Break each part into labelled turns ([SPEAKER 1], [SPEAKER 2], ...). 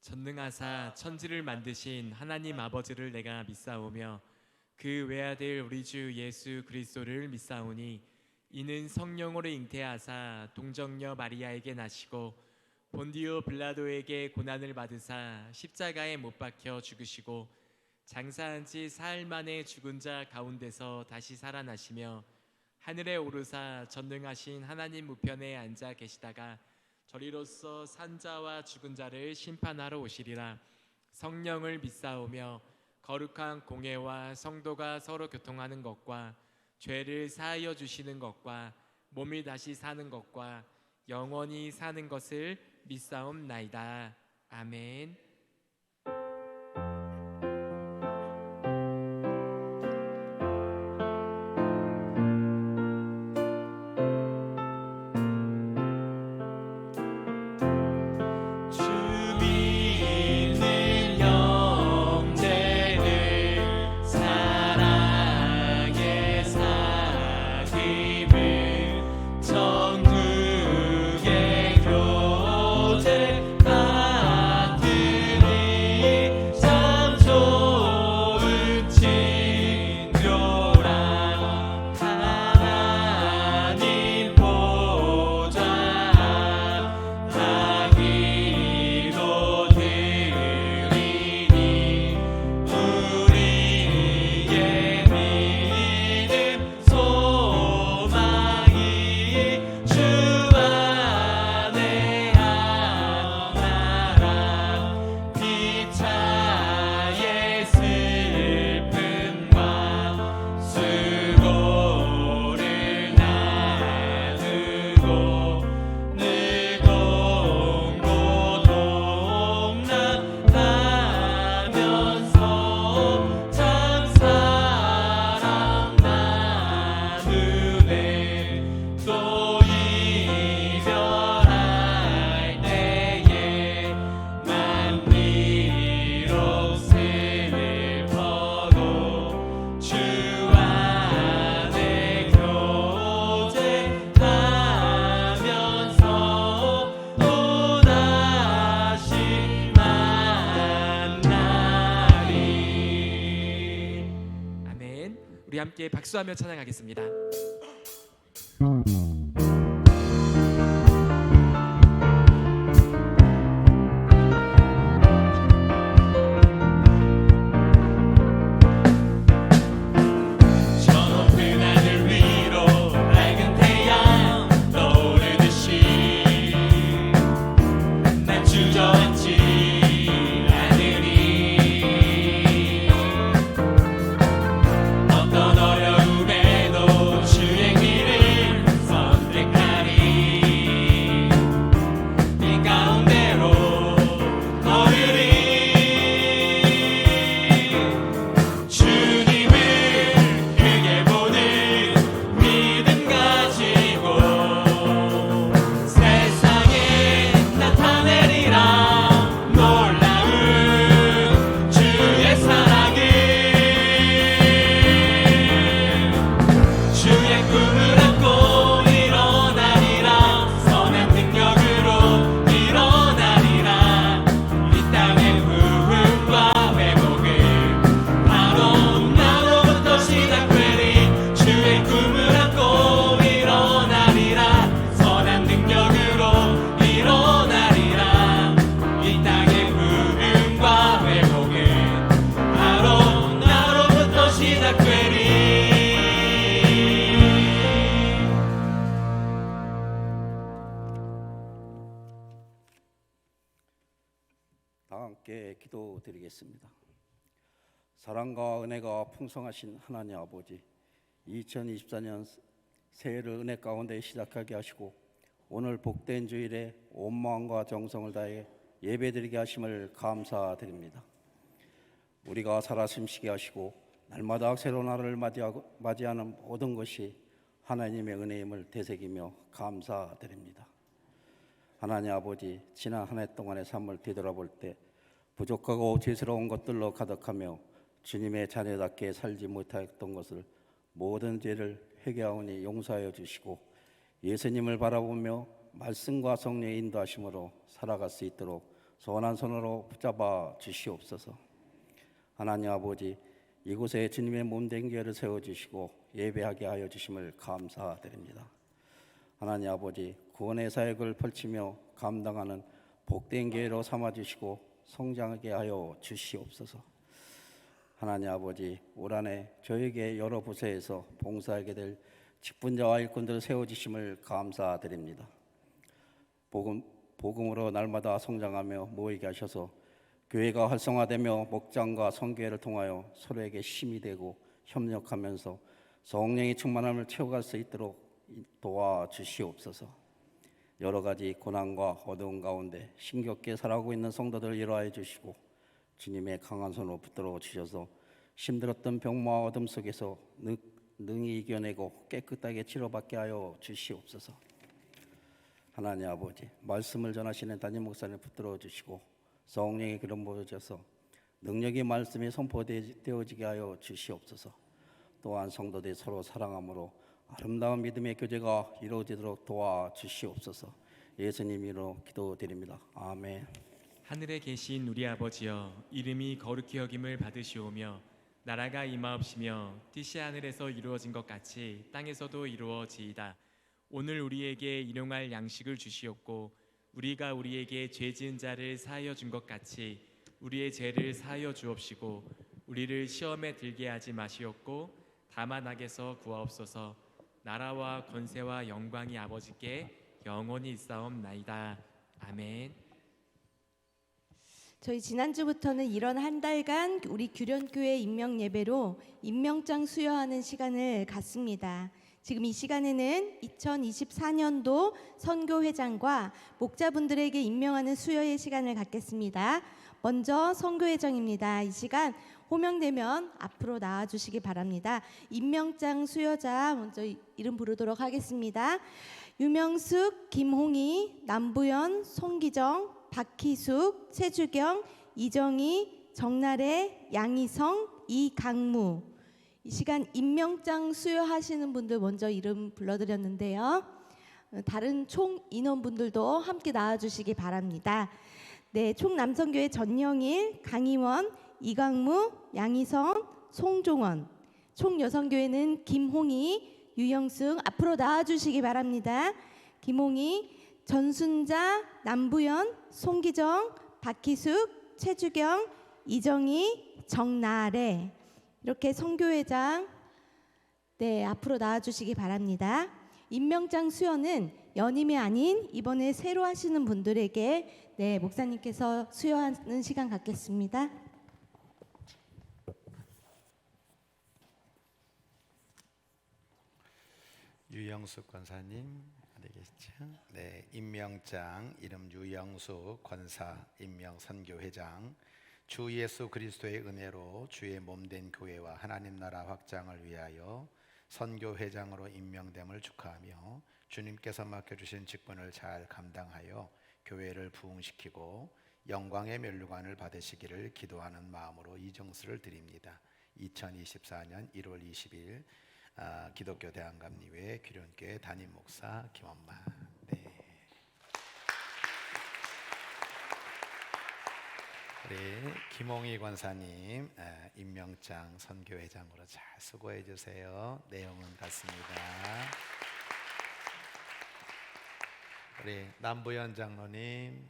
[SPEAKER 1] 전능하사 천지를 만드신 하나님 아버지를 내가 믿사오며 그 외아들 우리 주 예수 그리스도를 믿사오니 이는 성령으로 잉태하사 동정녀 마리아에게 나시고 본디오 빌라도에게 고난을 받으사 십자가에 못 박혀 죽으시고 장사한 지 사흘 만에 죽은 자 가운데서 다시 살아나시며 하늘에 오르사 전능하신 하나님 우편에 앉아 계시다가 저리로서 산자와 죽은 자를 심판하러 오시리라. 성령을 믿사오며 거룩한 공회와 성도가 서로 교통하는 것과 죄를 사하여 주시는 것과 몸이 다시 사는 것과 영원히 사는 것을 믿사옵나이다. 아멘. 우리 함께 박수하며 찬양하겠습니다.
[SPEAKER 2] 다 함께 기도드리겠습니다. 사랑과 은혜가 풍성하신 하나님 아버지, 2024년 새해를 은혜 가운데 시작하게 하시고 오늘 복된 주일에 온 마음과 정성을 다해 예배드리게 하심을 감사드립니다. 우리가 살아 숨쉬게 하시고 날마다 새로운 하루를 맞이하는 모든 것이 하나님의 은혜임을 되새기며 감사드립니다. 하나님 아버지, 지난 한 해 동안의 삶을 되돌아볼 때 부족하고 죄스러운 것들로 가득하며 주님의 자녀답게 살지 못했던 것을 모든 죄를 회개하오니 용서하여 주시고 예수님을 바라보며 말씀과 성령의 인도하심으로 살아갈 수 있도록 선한 손으로 붙잡아 주시옵소서. 하나님 아버지, 이곳에 주님의 몸된 교회를 세워주시고 예배하게 하여 주심을 감사드립니다. 하나님 아버지, 구원의 사역을 펼치며 감당하는 복된 교회로 삼아주시고 성장하게 하여 주시옵소서. 하나님 아버지, 올 한해 저에게 여러 부서에서 봉사하게 될 직분자와 일꾼들을 세워주심을 감사드립니다. 복음으로 날마다 성장하며 모이게 하셔서 교회가 활성화되며 목장과 선교회를 통하여 서로에게 힘이 되고 협력하면서 성령의 충만함을 채워갈 수 있도록 도와주시옵소서. 여러 가지 고난과 어려움 가운데 힘겹게 살아가고 있는 성도들을 위로하여 주시고 주님의 강한 손으로 붙들어 주셔서 힘들었던 병마와 어둠 속에서 능히 이겨내고 깨끗하게 치료받게 하여 주시옵소서. 하나님 아버지, 말씀을 전하시는 담임 목사님 붙들어 주시고 성령의 기름 부어주셔서 능력의 말씀이 선포되어지게 하여 주시옵소서. 또한 성도들이 서로 사랑함으로 아름다운 믿음의 교제가 이루어지도록 도와주시옵소서. 예수님 이름으로 기도드립니다. 아멘.
[SPEAKER 1] 하늘에 계신 우리 아버지여, 이름이 거룩히 여김을 받으시오며 나라가 임하옵시며 뜻이 하늘에서 이루어진 것 같이 땅에서도 이루어지이다. 오늘 우리에게 일용할 양식을 주시옵고 우리가 우리에게 죄 지은 자를 사하여 준 것 같이 우리의 죄를 사하여 주옵시고 우리를 시험에 들게 하지 마시옵고 다만 악에서 구하옵소서. 나라와 권세와 영광이 아버지께 영원히 있사옵나이다. 아멘.
[SPEAKER 3] 저희 지난주부터는 이런 한 달간 우리 규련교회 임명 예배로 임명장 수여하는 시간을 갖습니다. 지금 이 시간에는 2024년도 선교회장과 목자분들에게 임명하는 수여의 시간을 갖겠습니다. 먼저 선교회장입니다. 이 시간 호명되면 앞으로 나와주시기 바랍니다. 임명장 수여자 먼저 이름 부르도록 하겠습니다. 유명숙, 김홍희, 남부연, 송기정, 박희숙, 최주경, 이정희, 정나래, 양희성, 이강무. 이 시간 임명장 수여하시는 분들 먼저 이름 불러드렸는데요. 다른 총 인원분들도 함께 나와주시기 바랍니다. 네, 총 남성교회 전영일, 강희원, 이강무, 양희성, 송종원. 총 여성교회는 김홍희, 유영승 앞으로 나와주시기 바랍니다. 김홍희, 전순자, 남부연, 송기정, 박희숙, 최주경, 이정희, 정나래. 이렇게 선교회장 앞으로 나와주시기 바랍니다. 임명장 수여는 연임이 아닌 이번에 새로 하시는 분들에게 목사님께서 수여하는 시간 갖겠습니다.
[SPEAKER 4] 유영숙 권사님 되겠죠? 네, 임명장 이름 유영숙 권사 임명 선교회장. 주 예수 그리스도의 은혜로 주의 몸된 교회와 하나님 나라 확장을 위하여 선교회장으로 임명됨을 축하하며 주님께서 맡겨주신 직분을 잘 감당하여 교회를 부흥시키고 영광의 면류관을 받으시기를 기도하는 마음으로 이 증서를 드립니다. 2024년 1월 20일 기독교 대한감리회 규련교회 담임 목사 김엄마. 네. 우리 김홍희 권사님 임명장 선교회장으로 잘 수고해 주세요. 내용은 같습니다. 우리 남부연 장로님,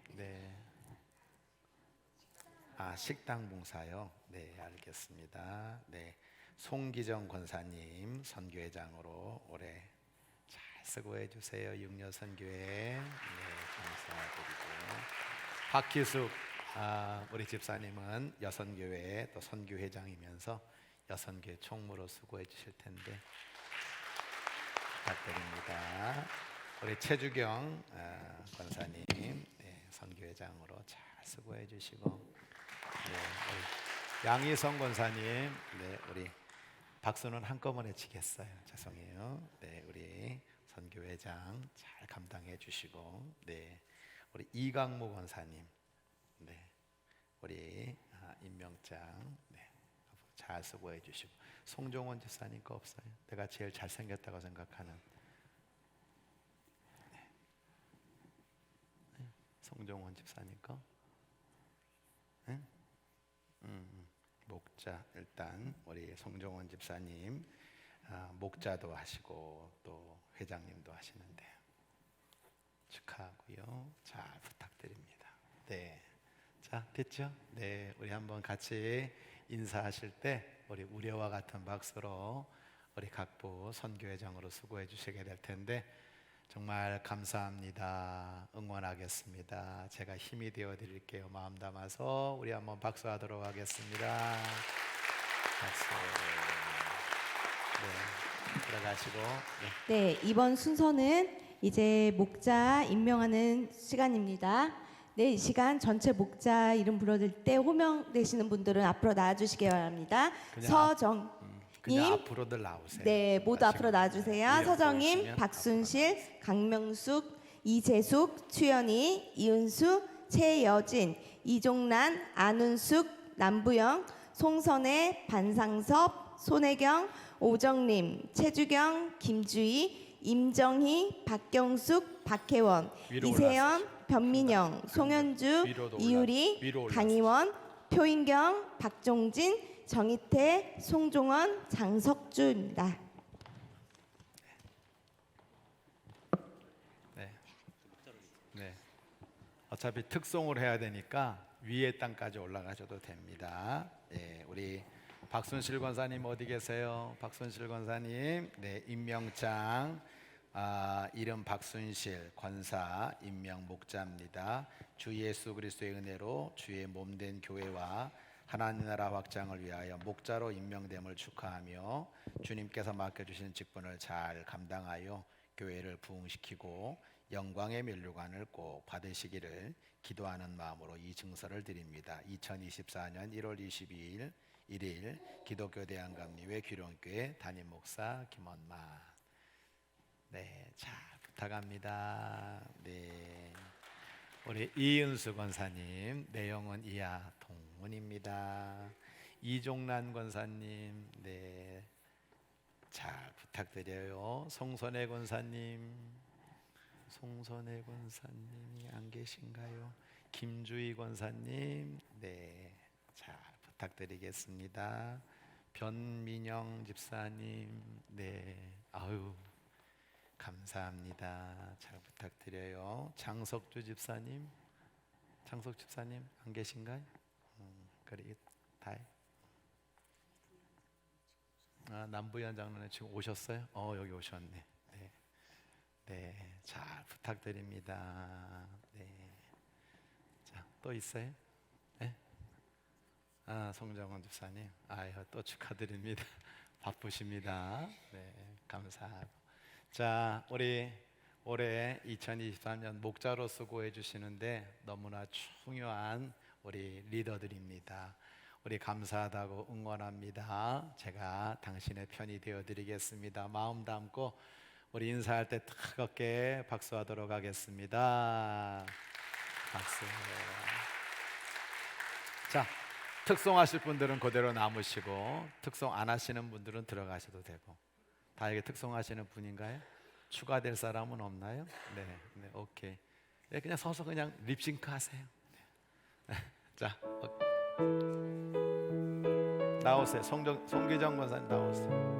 [SPEAKER 4] 식당 봉사요. 네, 알겠습니다. 네, 송기정 권사님 선교회장으로 올해 잘 수고해 주세요. 육려 선교회. 감사드리고 박희숙 우리 집사님은 여선교회 또 선교회장이면서 여선교회 총무로 수고해 주실 텐데 부탁드립니다. 우리 최주경 권사님 선교회장으로 잘 수고해 주시고 양희성 권사님 우리 박수는 한꺼번에 치겠어요. 죄송해요. 우리 선교회장 잘 감당해 주시고 우리 이강무 권사님 우리 임명장 잘 수고해 주시고 송종원 집사님 거 없어요? 내가 제일 잘생겼다고 생각하는 송종원 집사님 거 응? 목자. 일단 우리 송종원 집사님 목자도 하시고 또 회장님도 하시는데 축하하고요. 잘 부탁드립니다. 네, 자 됐죠? 네, 우리 한번 같이 인사하실 때 우리 우려와 같은 박수로 우리 각부 선교회장으로 수고해 주시게 될 텐데 정말 감사합니다. 응원하겠습니다. 제가 힘이 되어 드릴게요. 마음 담아서 우리 한번 박수하도록 하겠습니다. 박수. 네, 들어가시고. 네.
[SPEAKER 3] 네, 이번 순서는 이제 목자 임명하는 시간입니다. 네, 이 시간 전체 목자 이름 불러드릴 때 호명되시는 분들은 앞으로 나와주시기 바랍니다.
[SPEAKER 4] 그냥
[SPEAKER 3] 님,
[SPEAKER 4] 앞으로들 나오세요.
[SPEAKER 3] 네, 모두 앞으로 나와주세요.
[SPEAKER 4] 이름
[SPEAKER 3] 서정임,
[SPEAKER 4] 보이시면
[SPEAKER 3] 박순실, 강명숙, 이재숙, 추연희, 이은수, 최여진, 이종란, 안은숙, 남부영, 송선혜, 반상섭, 손혜경, 오정림, 최주경, 김주희, 임정희, 박경숙, 박혜원,
[SPEAKER 4] 위로
[SPEAKER 3] 이세연, 변민영, 송현주,
[SPEAKER 4] 위로도
[SPEAKER 3] 이유리,
[SPEAKER 4] 위로 올라가세요.
[SPEAKER 3] 강희원, 표인경, 박종진, 정희태, 송종원, 장석주입니다.
[SPEAKER 4] 네. 네. 어차피 특송을 해야 되니까 위에 땅까지 올라가셔도 됩니다. 네, 우리 박순실 권사님 어디 계세요? 박순실 권사님, 네, 임명장, 이름 박순실 권사 임명 목자입니다. 주 예수 그리스도의 은혜로 주의 몸된 교회와 하나님 나라 확장을 위하여 목자로 임명됨을 축하하며 주님께서 맡겨주신 직분을 잘 감당하여 교회를 부흥시키고 영광의 면류관을 꼭 받으시기를 기도하는 마음으로 이 증서를 드립니다. 2024년 1월 22일 1일 기독교 대한감리회 규령교회 담임 목사 김원만. 네, 잘 부탁합니다. 네, 우리 이은수 권사님, 내용은 이하 동문입니다. 이종란 권사님, 네, 잘 부탁드려요. 송선혜 권사님이 안 계신가요? 김주희 권사님, 네, 잘 부탁드리겠습니다. 변민영 집사님, 네, 아유 감사합니다. 잘 부탁드려요. 장석주 집사님 안 계신가요? 그래 다해. 남부현 장로님 지금 오셨어요? 여기 오셨네. 네, 네, 잘 부탁드립니다. 네, 자, 또 있어요? 네? 송정원 집사님, 또 축하드립니다. 바쁘십니다. 네, 감사하고. 자, 우리 올해 2023년 목자로 수고해 주시는데 너무나 중요한 우리 리더들입니다. 우리 감사하다고 응원합니다. 제가 당신의 편이 되어 드리겠습니다. 마음 담고 우리 인사할 때 뜨겁게 박수하도록 하겠습니다. 박수. 자, 특송하실 분들은 그대로 남으시고 특송 안 하시는 분들은 들어가셔도 되고. 다 이게 특송하시는 분인가요? 추가될 사람은 없나요? 네, 네, 오케이. 네, 그냥 서서 그냥 립싱크 하세요. 네. 자, 나오세요. 송기정 권사님 나오세요.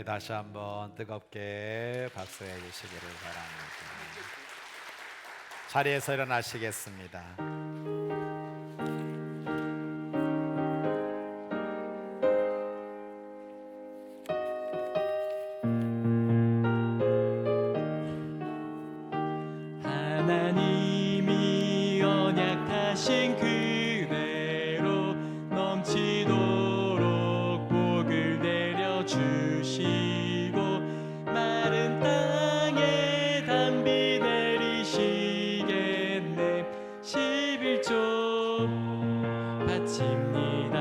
[SPEAKER 4] 다시 한번 뜨겁게 박수해 주시기를 바랍니다. 자리에서 일어나시겠습니다.
[SPEAKER 1] 하나님이 언약하신 그대로 넘치도록 복을 내려 주시고 마른 땅에 단비 내리시겠네. 11조 바칩니다.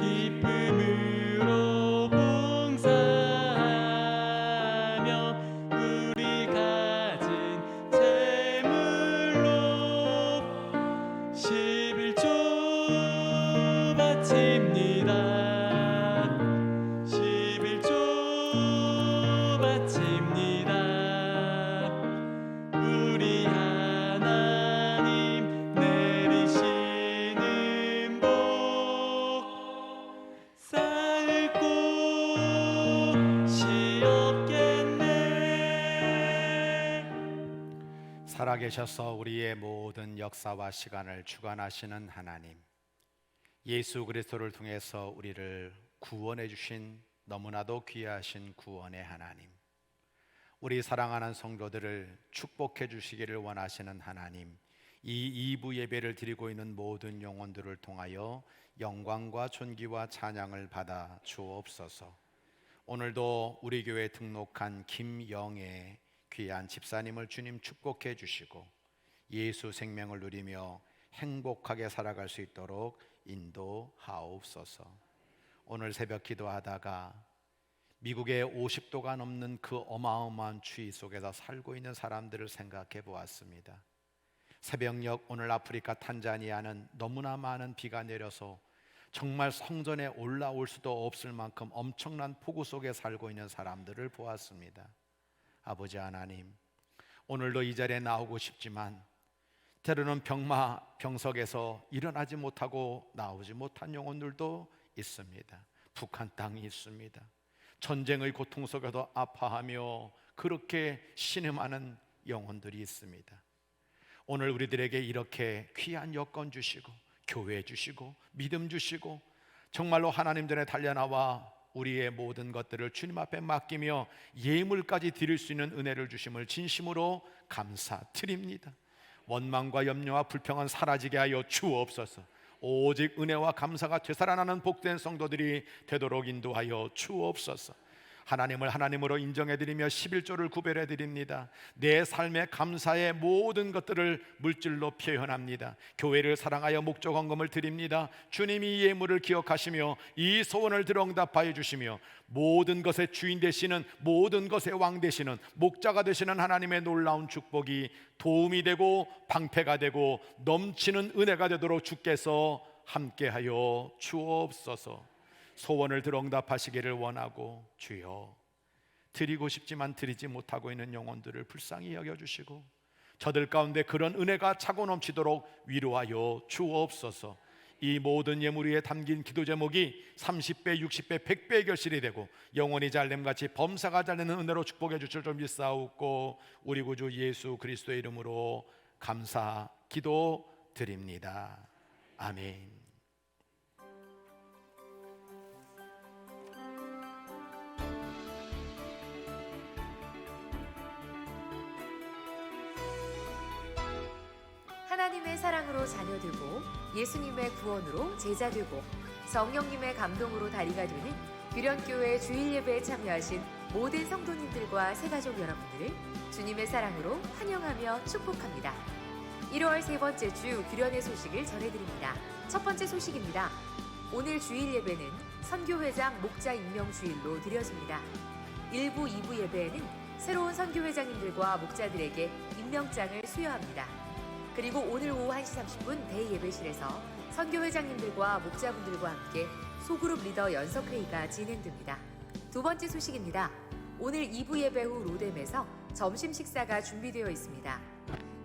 [SPEAKER 1] 기쁨으로 봉사하며 우리 가진 재물로 11조 바칩니다. 11조 바칩니다. 우리 하나님 내리시는 복 쌓을 곳이 없겠네.
[SPEAKER 4] 살아계셔서 우리의 모든 역사와 시간을 주관하시는 하나님, 예수 그리스도를 통해서 우리를 구원해 주신 너무나도 귀하신 구원의 하나님, 우리 사랑하는 성도들을 축복해 주시기를 원하시는 하나님, 이 2부 예배를 드리고 있는 모든 영혼들을 통하여 영광과 존귀와 찬양을 받아 주옵소서. 오늘도 우리 교회에 등록한 김영애 귀한 집사님을 주님 축복해 주시고 예수 생명을 누리며 행복하게 살아갈 수 있도록 인도하옵소서. 오늘 새벽 기도하다가 미국의 50도가 넘는 그 어마어마한 추위 속에서 살고 있는 사람들을 생각해 보았습니다. 새벽녘 오늘 아프리카 탄자니아는 너무나 많은 비가 내려서 정말 성전에 올라올 수도 없을 만큼 엄청난 폭우 속에 살고 있는 사람들을 보았습니다. 아버지 하나님, 오늘도 이 자리에 나오고 싶지만 때로는 병석에서 일어나지 못하고 나오지 못한 영혼들도 있습니다. 북한 땅이 있습니다. 전쟁의 고통 속에도 아파하며 그렇게 신음하는 영혼들이 있습니다. 오늘 우리들에게 이렇게 귀한 여건 주시고 교회 주시고 믿음 주시고 정말로 하나님 전에 달려나와 우리의 모든 것들을 주님 앞에 맡기며 예물까지 드릴 수 있는 은혜를 주심을 진심으로 감사드립니다. 원망과 염려와 불평은 사라지게 하여 주옵소서. 오직 은혜와 감사가 되살아나는 복된 성도들이 되도록 인도하여 주옵소서. 하나님을 하나님으로 인정해드리며 11조를 구별해드립니다. 내 삶의 감사의 모든 것들을 물질로 표현합니다. 교회를 사랑하여 목적 헌금을 드립니다. 주님이 이 예물을 기억하시며 이 소원을 들어 응답하여 주시며 모든 것의 주인 되시는, 모든 것의 왕 되시는, 목자가 되시는 하나님의 놀라운 축복이 도움이 되고 방패가 되고 넘치는 은혜가 되도록 주께서 함께하여 주옵소서. 소원을 들어 응답하시기를 원하고 주여, 드리고 싶지만 드리지 못하고 있는 영혼들을 불쌍히 여겨주시고 저들 가운데 그런 은혜가 차고 넘치도록 위로하여 주옵소서. 이 모든 예물 위에 담긴 기도 제목이 30배, 60배, 100배의 결실이 되고 영혼이 잘됨같이 범사가 잘되는 은혜로 축복해 주실 줄 믿사옵고 우리 구주 예수 그리스도의 이름으로 감사 기도 드립니다. 아멘.
[SPEAKER 5] 하나님의 사랑으로 자녀 되고 예수님의 구원으로 제자 되고 성령님의 감동으로 다리가 되는 규련교회 주일 예배에 참여하신 모든 성도님들과 새가족 여러분들을 주님의 사랑으로 환영하며 축복합니다. 1월 세 번째 주 규련의 소식을 전해드립니다. 첫 번째 소식입니다. 오늘 주일 예배는 선교회장 목자 임명 주일로 드려집니다. 1부, 2부 예배에는 새로운 선교회장님들과 목자들에게 임명장을 수여합니다. 그리고 오늘 오후 1시 30분 대예배실에서 선교회장님들과 목자분들과 함께 소그룹 리더 연석회의가 진행됩니다. 두 번째 소식입니다. 오늘 2부 예배 후 로뎀에서 점심 식사가 준비되어 있습니다.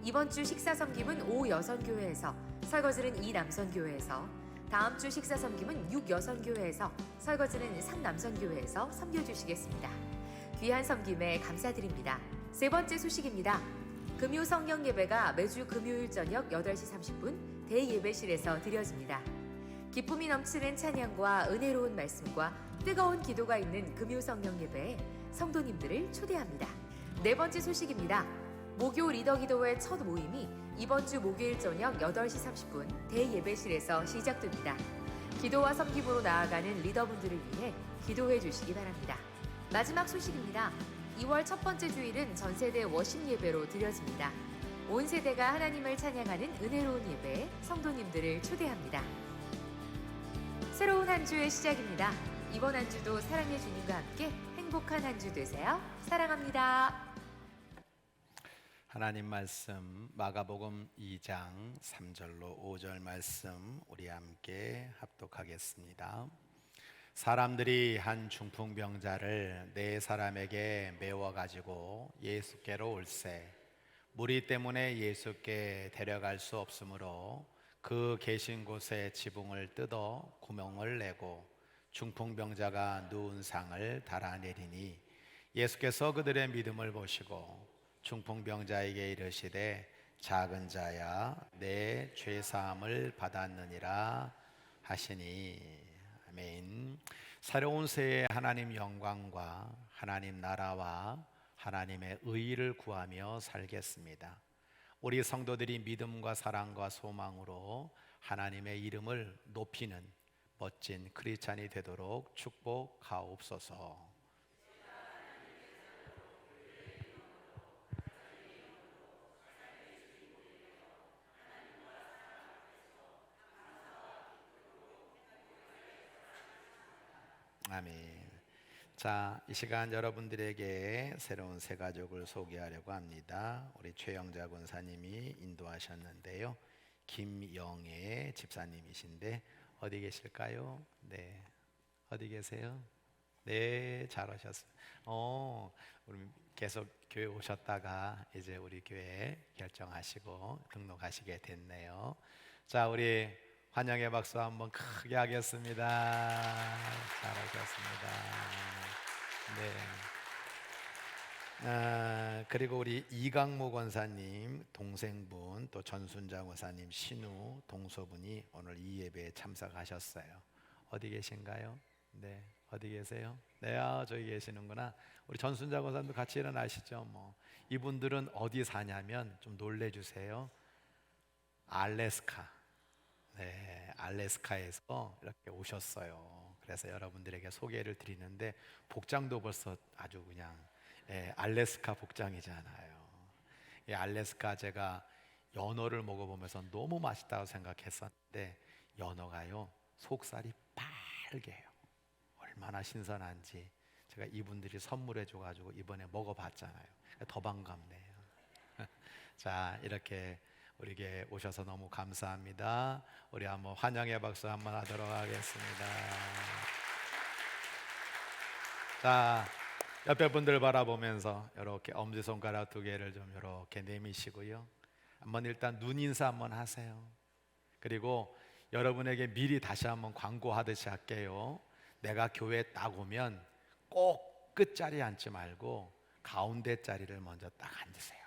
[SPEAKER 5] 이번 주 식사 섬김은 오 여선교회에서, 설거지는 이 남선교회에서, 다음 주 식사 섬김은 6여선교회에서, 설거지는 3남선교회에서 섬겨주시겠습니다. 귀한 섬김에 감사드립니다. 세 번째 소식입니다. 금요 성령 예배가 매주 금요일 저녁 8시 30분 대예배실에서 드려집니다. 기쁨이 넘치는 찬양과 은혜로운 말씀과 뜨거운 기도가 있는 금요 성령 예배에 성도님들을 초대합니다. 네 번째 소식입니다. 목요 리더 기도회 첫 모임이 이번 주 목요일 저녁 8시 30분 대예배실에서 시작됩니다. 기도와 섬김으로 나아가는 리더분들을 위해 기도해 주시기 바랍니다. 마지막 소식입니다. 2월 첫 번째 주일은 전세대 워십 예배로 드려집니다. 온 세대가 하나님을 찬양하는 은혜로운 예배에 성도님들을 초대합니다. 새로운 한 주의 시작입니다. 이번 한 주도 사랑의 주님과 함께 행복한 한 주 되세요. 사랑합니다.
[SPEAKER 4] 하나님 말씀 마가복음 2장 3절로 5절 말씀 우리 함께 합독하겠습니다. 사람들이 한 중풍병자를 네 사람에게 메워 가지고 예수께로 올세, 무리 때문에 예수께 데려갈 수 없으므로 그 계신 곳에 지붕을 뜯어 구멍을 내고 중풍병자가 누운 상을 달아내리니, 예수께서 그들의 믿음을 보시고 중풍병자에게 이르시되 작은 자야 내 죄사함을 받았느니라 하시니. 아멘. 새로운 새해 하나님 영광과 하나님 나라와 하나님의 의의를 구하며 살겠습니다. 우리 성도들이 믿음과 사랑과 소망으로 하나님의 이름을 높이는 멋진 크리스찬이 되도록 축복하옵소서. 아멘. 자, 이 시간 여러분들에게 새로운 새 가족을 소개하려고 합니다. 우리 최영자 권사님이 인도하셨는데요. 김영애 집사님이신데 어디 계실까요? 네, 어디 계세요? 네, 잘 오셨어요. 우리 계속 교회 오셨다가 이제 우리 교회 결정하시고 등록하시게 됐네요. 자, 우리 환영의 박수 한번 크게 하겠습니다. 잘하셨습니다. 네. 그리고 우리 이강무 권사님 동생분, 또 전순자 권사님 신우 동서분이 오늘 이 예배에 참석하셨어요. 어디 계신가요? 네, 어디 계세요? 네, 저기 계시는구나. 우리 전순자 권사님도 같이 일어나시죠. 이분들은 어디 사냐면 좀 놀래주세요. 알래스카. 네, 알래스카에서 이렇게 오셨어요. 그래서 여러분들에게 소개를 드리는데 복장도 벌써 아주 그냥 알래스카 복장이잖아요. 이 알래스카 제가 연어를 먹어보면서 너무 맛있다고 생각했었는데 연어가요 속살이 빨개요. 얼마나 신선한지 제가 이분들이 선물해 줘가지고 이번에 먹어봤잖아요. 더 반갑네요. 자, 이렇게 우리에게 오셔서 너무 감사합니다. 우리 한번 환영의 박수 한번 하도록 하겠습니다. 자, 옆에 분들 바라보면서 이렇게 엄지손가락 2개를 좀 이렇게 내미시고요. 한번 일단 눈 인사 한번 하세요. 그리고 여러분에게 미리 다시 한번 광고하듯이 할게요. 내가 교회에 딱 오면 꼭 끝자리에 앉지 말고 가운데 자리를 먼저 딱 앉으세요.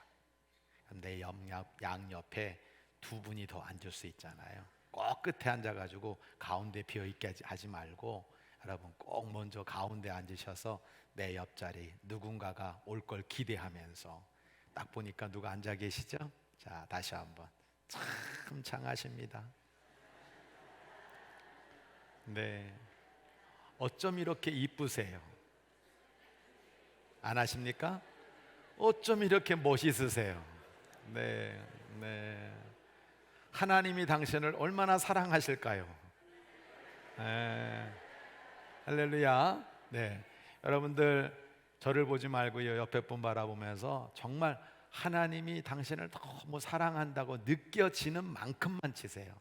[SPEAKER 4] 내 양옆에 2분이 더 앉을 수 있잖아요. 꼭 끝에 앉아가지고 가운데 비어있게 하지 말고 여러분 꼭 먼저 가운데 앉으셔서 내 옆자리 누군가가 올 걸 기대하면서 딱 보니까 누가 앉아 계시죠? 자, 다시 한번 참 장하십니다. 네, 어쩜 이렇게 이쁘세요? 안 하십니까? 어쩜 이렇게 멋있으세요? 네, 네. 하나님이 당신을 얼마나 사랑하실까요? 네. 할렐루야. 네, 여러분들 저를 보지 말고요, 옆에 분 바라보면서 정말 하나님이 당신을 너무 사랑한다고 느껴지는 만큼만 치세요.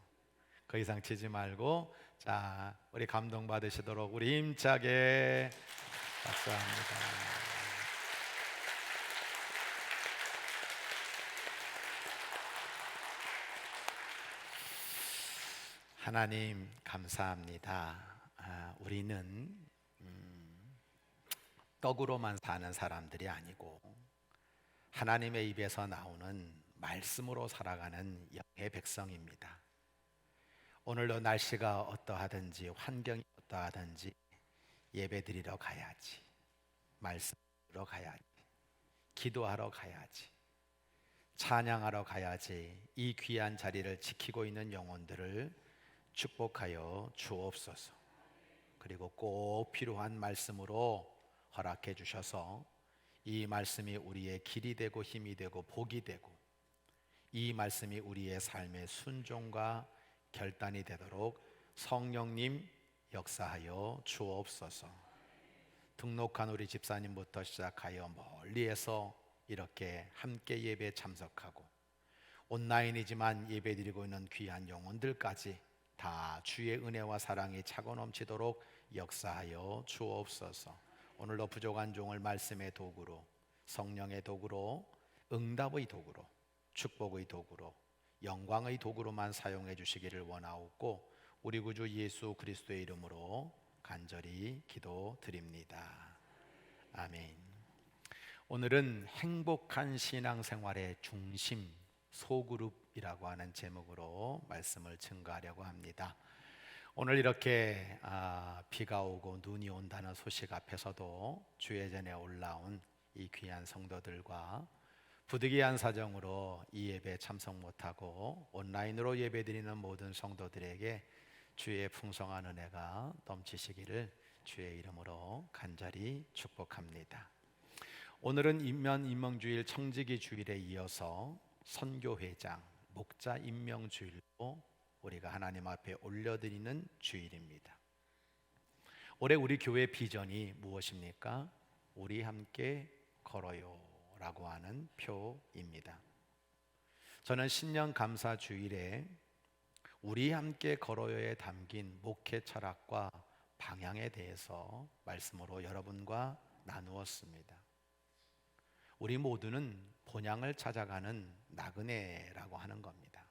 [SPEAKER 4] 그 이상 치지 말고. 자, 우리 감동 받으시도록 우리 힘차게 박수합니다. 하나님 감사합니다. 우리는 떡으로만 사는 사람들이 아니고 하나님의 입에서 나오는 말씀으로 살아가는 영의 백성입니다. 오늘도 날씨가 어떠하든지 환경이 어떠하든지 예배드리러 가야지, 말씀으로 가야지, 기도하러 가야지, 찬양하러 가야지. 이 귀한 자리를 지키고 있는 영혼들을 축복하여 주옵소서. 그리고 꼭 필요한 말씀으로 허락해 주셔서 이 말씀이 우리의 길이 되고 힘이 되고 복이 되고 이 말씀이 우리의 삶의 순종과 결단이 되도록 성령님 역사하여 주옵소서. 등록한 우리 집사님부터 시작하여 멀리에서 이렇게 함께 예배에 참석하고 온라인이지만 예배드리고 있는 귀한 영혼들까지 다 주의 은혜와 사랑이 차고 넘치도록 역사하여 주옵소서. 오늘도 부족한 종을 말씀의 도구로, 성령의 도구로, 응답의 도구로, 축복의 도구로, 영광의 도구로만 사용해 주시기를 원하옵고 우리 구주 예수 그리스도의 이름으로 간절히 기도드립니다. 아멘. 오늘은 행복한 신앙생활의 중심 소그룹이라고 하는 제목으로 말씀을 증거하려고 합니다. 오늘 이렇게 비가 오고 눈이 온다는 소식 앞에서도 주의 전에 올라온 이 귀한 성도들과 부득이한 사정으로 이 예배에 참석 못하고 온라인으로 예배드리는 모든 성도들에게 주의 풍성한 은혜가 넘치시기를 주의 이름으로 간절히 축복합니다. 오늘은 인명주일 청지기 주일에 이어서 선교회장, 목자 임명주일로 우리가 하나님 앞에 올려드리는 주일입니다. 올해 우리 교회 비전이 무엇입니까? 우리 함께 걸어요 라고 하는 표입니다. 저는 신년 감사 주일에 우리 함께 걸어요에 담긴 목회 철학과 방향에 대해서 말씀으로 여러분과 나누었습니다. 우리 모두는 본향을 찾아가는 나그네라고 하는 겁니다.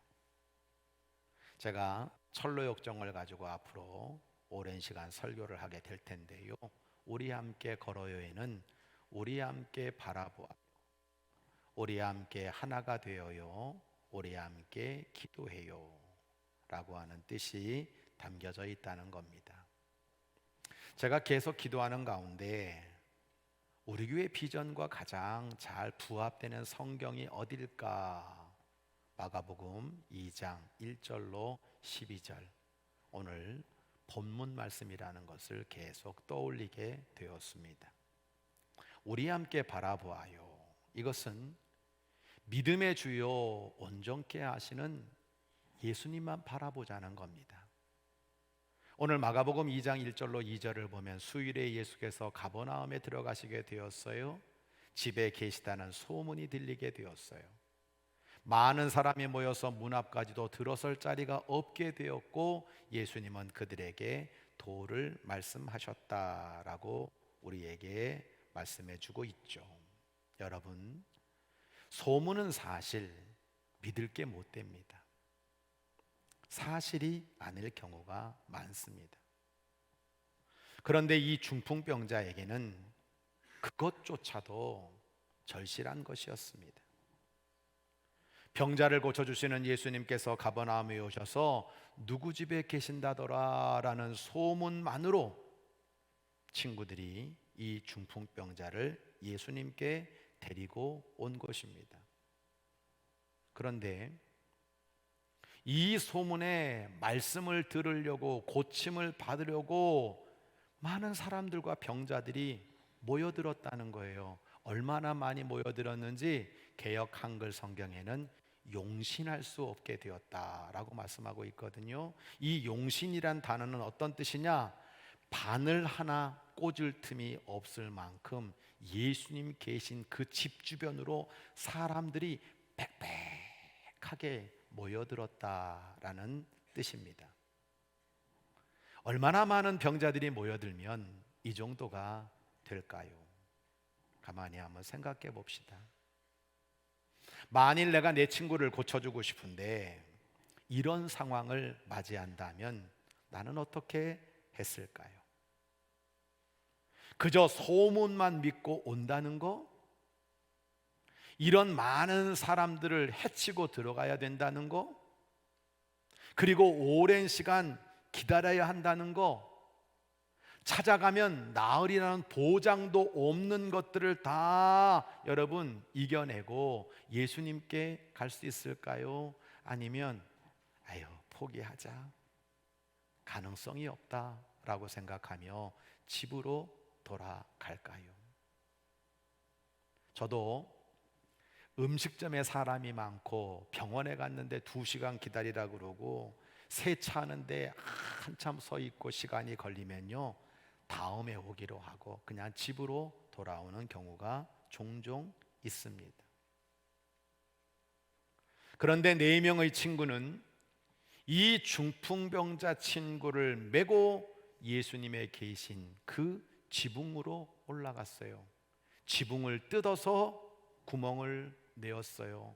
[SPEAKER 4] 제가 철로 역정을 가지고 앞으로 오랜 시간 설교를 하게 될 텐데요. 우리 함께 걸어요에는 우리 함께 바라보아요, 우리 함께 하나가 되어요, 우리 함께 기도해요 라고 하는 뜻이 담겨져 있다는 겁니다. 제가 계속 기도하는 가운데 우리 교회 비전과 가장 잘 부합되는 성경이 어딜까? 마가복음 2장 1절로 12절, 오늘 본문 말씀이라는 것을 계속 떠올리게 되었습니다. 우리 함께 바라보아요. 이것은 믿음의 주요 온전케 하시는 예수님만 바라보자는 겁니다. 오늘 마가복음 2장 1절로 2절을 보면 수요일에 예수께서 가버나움에 들어가시게 되었어요. 집에 계시다는 소문이 들리게 되었어요. 많은 사람이 모여서 문 앞까지도 들어설 자리가 없게 되었고 예수님은 그들에게 도를 말씀하셨다라고 우리에게 말씀해 주고 있죠. 여러분, 소문은 사실 믿을 게 못 됩니다. 사실이 아닐 경우가 많습니다. 그런데 이 중풍병자에게는 그것조차도 절실한 것이었습니다. 병자를 고쳐주시는 예수님께서 가버나움에 오셔서 누구 집에 계신다더라 라는 소문만으로 친구들이 이 중풍병자를 예수님께 데리고 온 것입니다. 그런데 이 소문에 말씀을 들으려고, 고침을 받으려고 많은 사람들과 병자들이 모여들었다는 거예요. 얼마나 많이 모여들었는지 개역 한글 성경에는 용신할 수 없게 되었다라고 말씀하고 있거든요. 이 용신이란 단어는 어떤 뜻이냐? 바늘 하나 꽂을 틈이 없을 만큼 예수님 계신 그 집 주변으로 사람들이 빽빽하게 모여들었다라는 뜻입니다. 얼마나 많은 병자들이 모여들면 이 정도가 될까요? 가만히 한번 생각해 봅시다. 만일 내가 내 친구를 고쳐주고 싶은데 이런 상황을 맞이한다면 나는 어떻게 했을까요? 그저 소문만 믿고 온다는 거? 이런 많은 사람들을 해치고 들어가야 된다는 거? 그리고 오랜 시간 기다려야 한다는 거? 찾아가면 나으리라는 보장도 없는 것들을 다 여러분 이겨내고 예수님께 갈 수 있을까요? 아니면 아유 포기하자, 가능성이 없다라고 생각하며 집으로 돌아갈까요? 저도 음식점에 사람이 많고 병원에 갔는데 2시간 기다리라 그러고 세차하는데 한참 서 있고 시간이 걸리면요 다음에 오기로 하고 그냥 집으로 돌아오는 경우가 종종 있습니다. 그런데 4명의 친구는 이 중풍병자 친구를 메고 예수님의 계신 그 지붕으로 올라갔어요. 지붕을 뜯어서 구멍을 내었어요.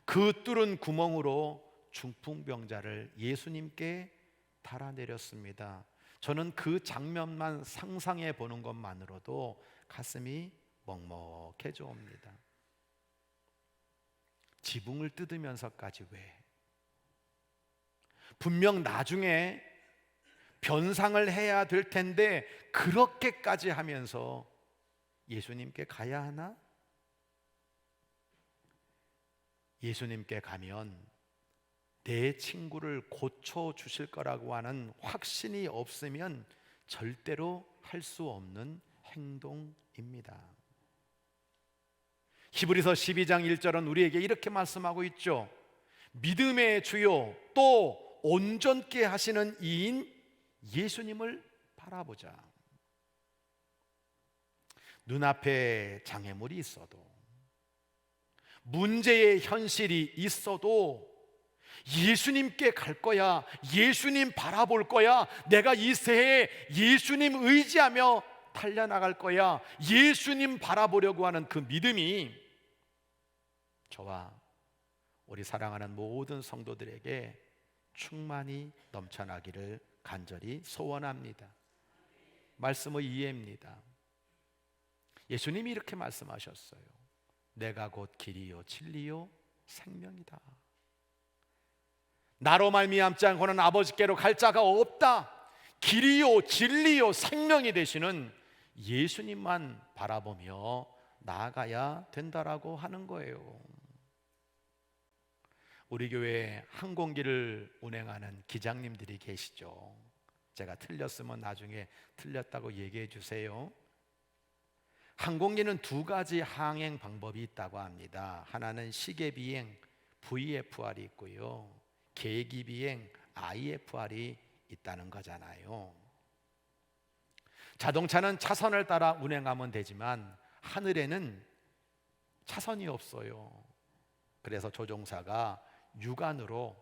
[SPEAKER 4] 그 뚫은 구멍으로 중풍병자를 예수님께 달아내렸습니다. 저는 그 장면만 상상해 보는 것만으로도 가슴이 먹먹해져 옵니다. 지붕을 뜯으면서까지 왜? 분명 나중에 변상을 해야 될 텐데 그렇게까지 하면서 예수님께 가야 하나? 예수님께 가면 내 친구를 고쳐주실 거라고 하는 확신이 없으면 절대로 할 수 없는 행동입니다. 히브리서 12장 1절은 우리에게 이렇게 말씀하고 있죠. 믿음의 주요 또 온전케 하시는 이인 예수님을 바라보자. 눈앞에 장애물이 있어도 문제의 현실이 있어도 예수님께 갈 거야, 예수님 바라볼 거야, 내가 이 새해 예수님 의지하며 달려나갈 거야, 예수님 바라보려고 하는 그 믿음이 저와 우리 사랑하는 모든 성도들에게 충만히 넘쳐나기를 간절히 소원합니다. 말씀의 이해입니다. 예수님이 이렇게 말씀하셨어요. 내가 곧 길이요 진리요 생명이다. 나로 말미암지 않고는 아버지께로 갈 자가 없다. 길이요 진리요 생명이 되시는 예수님만 바라보며 나아가야 된다라고 하는 거예요. 우리 교회에 항공기를 운행하는 기장님들이 계시죠. 제가 틀렸으면 나중에 틀렸다고 얘기해 주세요. 항공기는 2가지 항행 방법이 있다고 합니다. 하나는 시계비행 VFR이 있고요, 계기비행 IFR이 있다는 거잖아요. 자동차는 차선을 따라 운행하면 되지만 하늘에는 차선이 없어요. 그래서 조종사가 육안으로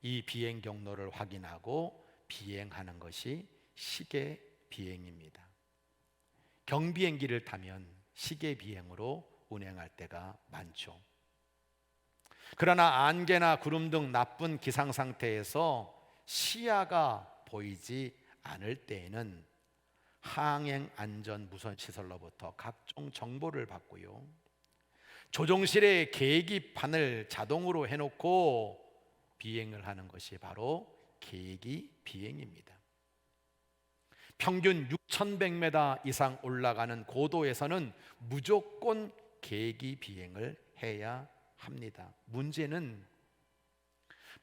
[SPEAKER 4] 이 비행 경로를 확인하고 비행하는 것이 시계 비행입니다. 경비행기를 타면 시계 비행으로 운행할 때가 많죠. 그러나 안개나 구름 등 나쁜 기상 상태에서 시야가 보이지 않을 때에는 항행 안전 무선 시설로부터 각종 정보를 받고요, 조종실에 계기판을 자동으로 해놓고 비행을 하는 것이 바로 계기 비행입니다. 평균 6,100m 이상 올라가는 고도에서는 무조건 계기 비행을 해야 합니다. 문제는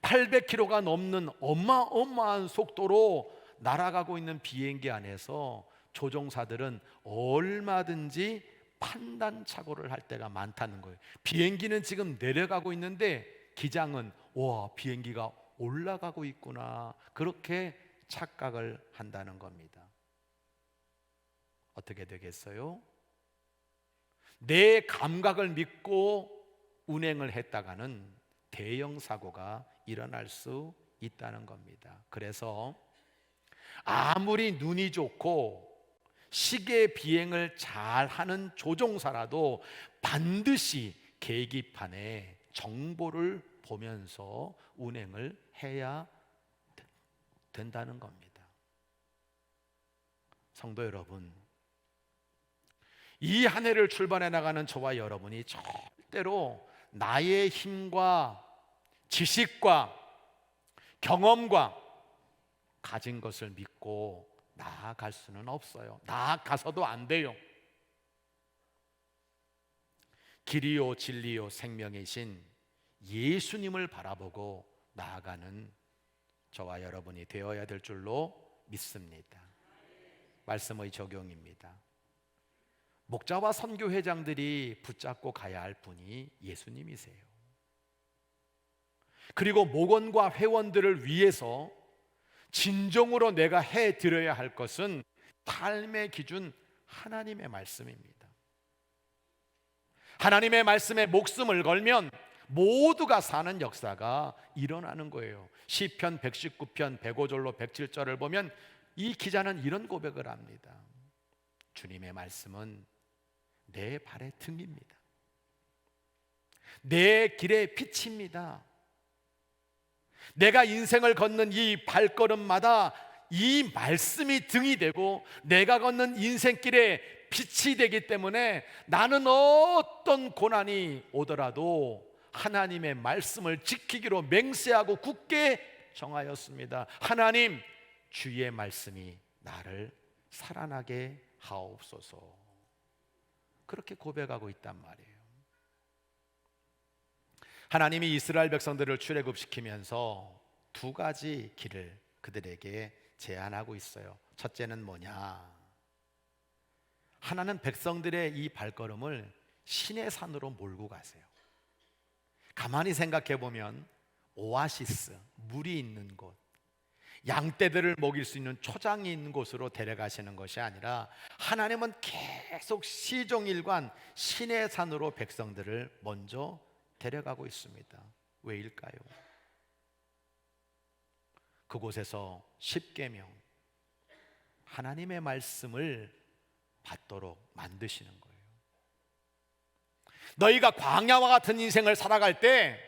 [SPEAKER 4] 800km가 넘는 어마어마한 속도로 날아가고 있는 비행기 안에서 조종사들은 얼마든지 판단착오를 할 때가 많다는 거예요. 비행기는 지금 내려가고 있는데 기장은 와, 비행기가 올라가고 있구나, 그렇게 착각을 한다는 겁니다. 어떻게 되겠어요? 내 감각을 믿고 운행을 했다가는 대형 사고가 일어날 수 있다는 겁니다. 그래서 아무리 눈이 좋고 시계 비행을 잘하는 조종사라도 반드시 계기판에 정보를 보면서 운행을 해야 된다는 겁니다. 성도 여러분, 이 한 해를 출발해 나가는 저와 여러분이 절대로 나의 힘과 지식과 경험과 가진 것을 믿고 나아갈 수는 없어요. 나아가서도 안 돼요. 길이요 진리요 생명이신 예수님을 바라보고 나아가는 저와 여러분이 되어야 될 줄로 믿습니다. 말씀의 적용입니다. 목자와 선교회장들이 붙잡고 가야 할 분이 예수님이세요. 그리고 목원과 회원들을 위해서 진정으로 내가 해드려야 할 것은 삶의 기준 하나님의 말씀입니다. 하나님의 말씀에 목숨을 걸면 모두가 사는 역사가 일어나는 거예요. 시편 119편 105절로 107절을 보면 이 기자는 이런 고백을 합니다. 주님의 말씀은 내 발의 등입니다. 내 길의 빛입니다. 내가 인생을 걷는 이 발걸음마다 이 말씀이 등이 되고 내가 걷는 인생길에 빛이 되기 때문에 나는 어떤 고난이 오더라도 하나님의 말씀을 지키기로 맹세하고 굳게 정하였습니다. 하나님, 주의 말씀이 나를 살아나게 하옵소서. 그렇게 고백하고 있단 말이에요. 하나님이 이스라엘 백성들을 출애굽시키면서 두 가지 길을 그들에게 제안하고 있어요. 첫째는 뭐냐? 하나는 백성들의 이 발걸음을 신의 산으로 몰고 가세요. 가만히 생각해 보면 오아시스, 물이 있는 곳, 양떼들을 먹일 수 있는 초장이 있는 곳으로 데려가시는 것이 아니라 하나님은 계속 시종일관 신의 산으로 백성들을 먼저 데려가고 있습니다. 왜일까요? 그곳에서 십계명, 하나님의 말씀을 받도록 만드시는 거예요. 너희가 광야와 같은 인생을 살아갈 때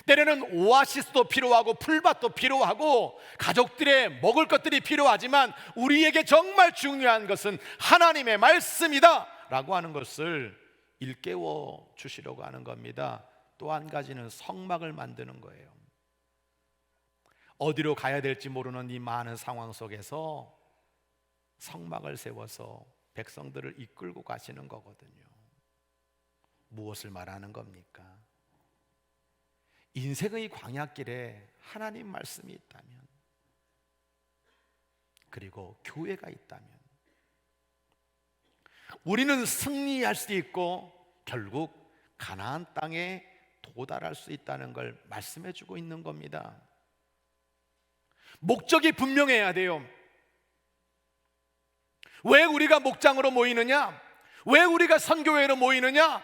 [SPEAKER 4] 때로는 오아시스도 필요하고 풀밭도 필요하고 가족들의 먹을 것들이 필요하지만 우리에게 정말 중요한 것은 하나님의 말씀이다 라고 하는 것을 일깨워 주시려고 하는 겁니다. 또 한 가지는 성막을 만드는 거예요. 어디로 가야 될지 모르는 이 많은 상황 속에서 성막을 세워서 백성들을 이끌고 가시는 거거든요. 무엇을 말하는 겁니까? 인생의 광야길에 하나님 말씀이 있다면, 그리고 교회가 있다면 우리는 승리할 수 있고 결국 가나안 땅에 도달할 수 있다는 걸 말씀해 주고 있는 겁니다. 목적이 분명해야 돼요. 왜 우리가 목장으로 모이느냐? 왜 우리가 선교회로 모이느냐?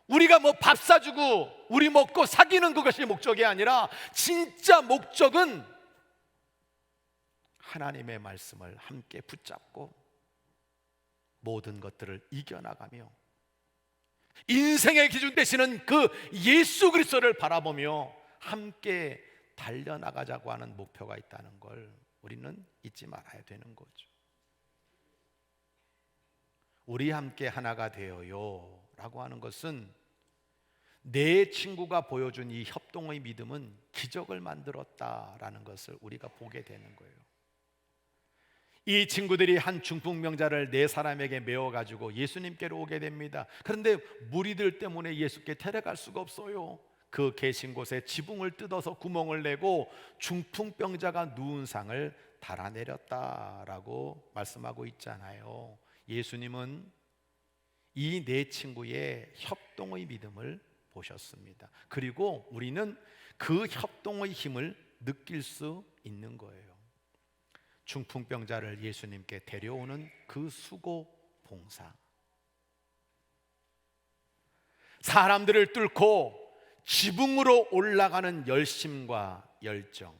[SPEAKER 4] 우리가 뭐 밥 사주고 우리 먹고 사귀는 그것이 목적이 아니라 진짜 목적은 하나님의 말씀을 함께 붙잡고 모든 것들을 이겨나가며 인생의 기준 되시는 그 예수 그리스도를 바라보며 함께 달려나가자고 하는 목표가 있다는 걸 우리는 잊지 말아야 되는 거죠. 우리 함께 하나가 되어요 라고 하는 것은 내 친구가 보여준 이 협동의 믿음은 기적을 만들었다라는 것을 우리가 보게 되는 거예요. 이 친구들이 한 중풍병자를 네 사람에게 메워가지고 예수님께로 오게 됩니다. 그런데 무리들 때문에 예수께 데려갈 수가 없어요. 그 계신 곳에 지붕을 뜯어서 구멍을 내고 중풍병자가 누운 상을 달아내렸다라고 말씀하고 있잖아요. 예수님은 이 네 친구의 협동의 믿음을 보셨습니다. 그리고 우리는 그 협동의 힘을 느낄 수 있는 거예요. 중풍병자를 예수님께 데려오는 그 수고 봉사, 사람들을 뚫고 지붕으로 올라가는 열심과 열정,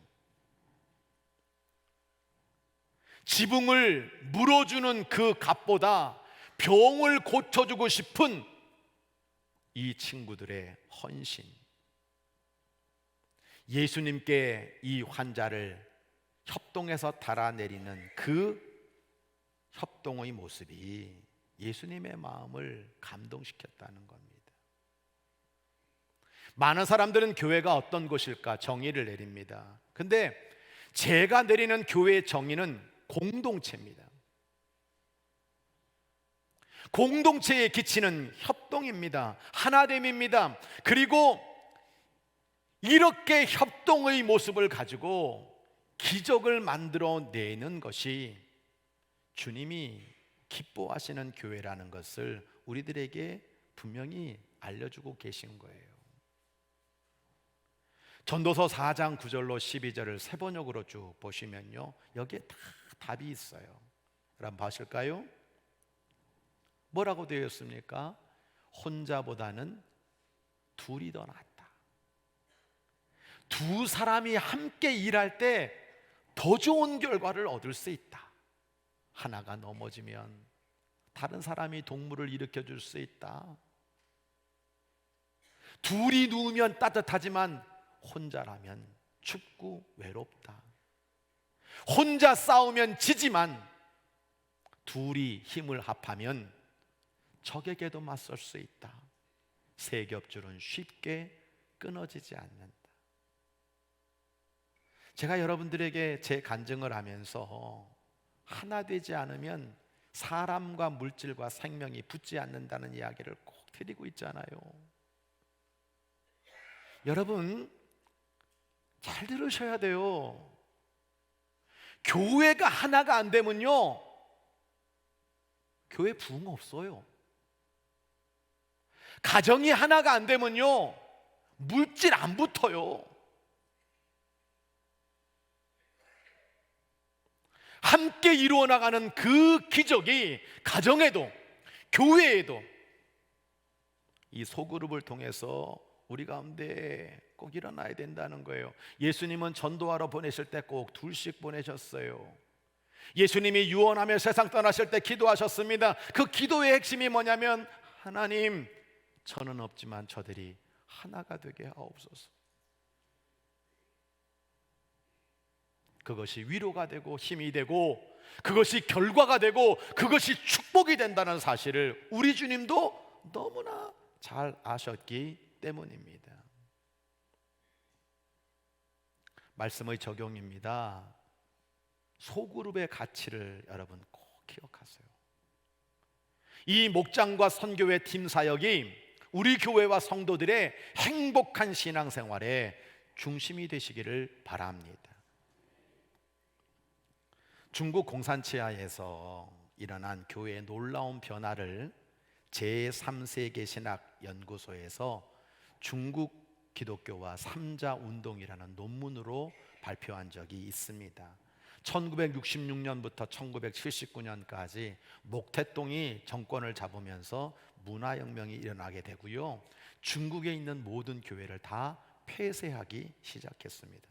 [SPEAKER 4] 지붕을 물어주는 그 값보다 병을 고쳐주고 싶은 이 친구들의 헌신, 예수님께 이 환자를 협동해서 달아내리는 그 협동의 모습이 예수님의 마음을 감동시켰다는 겁니다. 많은 사람들은 교회가 어떤 곳일까 정의를 내립니다. 근데 제가 내리는 교회의 정의는 공동체입니다. 공동체에 기치는 협동입니다. 하나됨입니다. 그리고 이렇게 협동의 모습을 가지고 기적을 만들어내는 것이 주님이 기뻐하시는 교회라는 것을 우리들에게 분명히 알려주고 계신 거예요. 전도서 4장 9절로 12절을 세 번역으로 쭉 보시면요, 여기에 다 답이 있어요. 한번 보실까요? 뭐라고 되어 있습니까? 혼자보다는 둘이 더 낫다. 두 사람이 함께 일할 때 더 좋은 결과를 얻을 수 있다. 하나가 넘어지면 다른 사람이 동물을 일으켜 줄 수 있다. 둘이 누우면 따뜻하지만 혼자라면 춥고 외롭다. 혼자 싸우면 지지만 둘이 힘을 합하면 적에게도 맞설 수 있다. 세 겹줄은 쉽게 끊어지지 않는다. 제가 여러분들에게 제 간증을 하면서 하나 되지 않으면 사람과 물질과 생명이 붙지 않는다는 이야기를 꼭 드리고 있잖아요. 여러분 잘 들으셔야 돼요. 교회가 하나가 안 되면요, 교회 부흥 없어요. 가정이 하나가 안 되면요, 물질 안 붙어요. 함께 이루어 나가는 그 기적이 가정에도 교회에도 이 소그룹을 통해서 우리 가운데 꼭 일어나야 된다는 거예요. 예수님은 전도하러 보내실 때 꼭 둘씩 보내셨어요. 예수님이 유언하며 세상 떠나실 때 기도하셨습니다. 그 기도의 핵심이 뭐냐면, 하나님, 저는 없지만 저들이 하나가 되게 하옵소서. 그것이 위로가 되고 힘이 되고 그것이 결과가 되고 그것이 축복이 된다는 사실을 우리 주님도 너무나 잘 아셨기 때문입니다. 말씀의 적용입니다. 소그룹의 가치를 여러분 꼭 기억하세요. 이 목장과 선교회 팀 사역이 우리 교회와 성도들의 행복한 신앙생활의 중심이 되시기를 바랍니다. 중국 공산치하에서 일어난 교회의 놀라운 변화를 제3세계 신학 연구소에서 중국 기독교와 삼자 운동이라는 논문으로 발표한 적이 있습니다. 1966년부터 1979년까지 목태동이 정권을 잡으면서 문화혁명이 일어나게 되고요, 중국에 있는 모든 교회를 다 폐쇄하기 시작했습니다.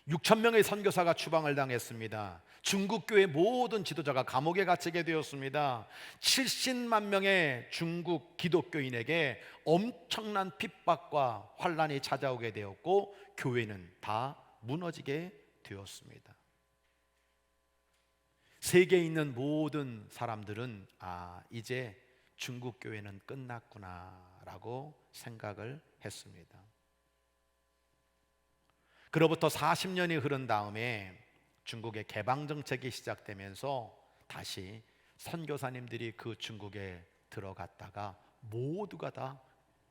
[SPEAKER 4] 6,000명의 선교사가 추방을 당했습니다. 중국 교회 모든 지도자가 감옥에 갇히게 되었습니다. 70만 명의 중국 기독교인에게 엄청난 핍박과 환란이 찾아오게 되었고 교회는 다 무너지게 되었습니다. 세계에 있는 모든 사람들은 이제 중국 교회는 끝났구나라고 생각을 했습니다. 그로부터 40년이 흐른 다음에 중국의 개방 정책이 시작되면서 다시 선교사님들이 그 중국에 들어갔다가 모두가 다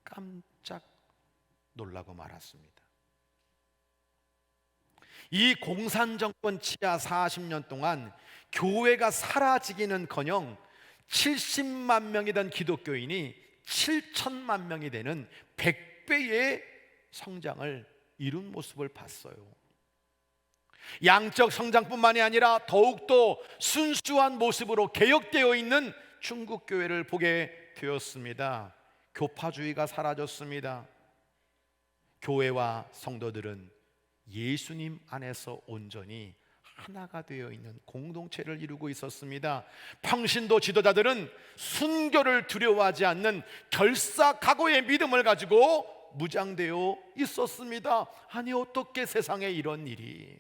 [SPEAKER 4] 깜짝 놀라고 말았습니다. 이 공산정권 치하 40년 동안 교회가 사라지기는커녕 70만 명이던 기독교인이 7천만 명이 되는 100배의 성장을 이룬 모습을 봤어요. 양적 성장뿐만이 아니라 더욱더 순수한 모습으로 개혁되어 있는 중국 교회를 보게 되었습니다. 교파주의가 사라졌습니다. 교회와 성도들은 예수님 안에서 온전히 하나가 되어 있는 공동체를 이루고 있었습니다. 평신도 지도자들은 순교를 두려워하지 않는 결사각오의 믿음을 가지고 무장되어 있었습니다. 아니 어떻게 세상에 이런 일이?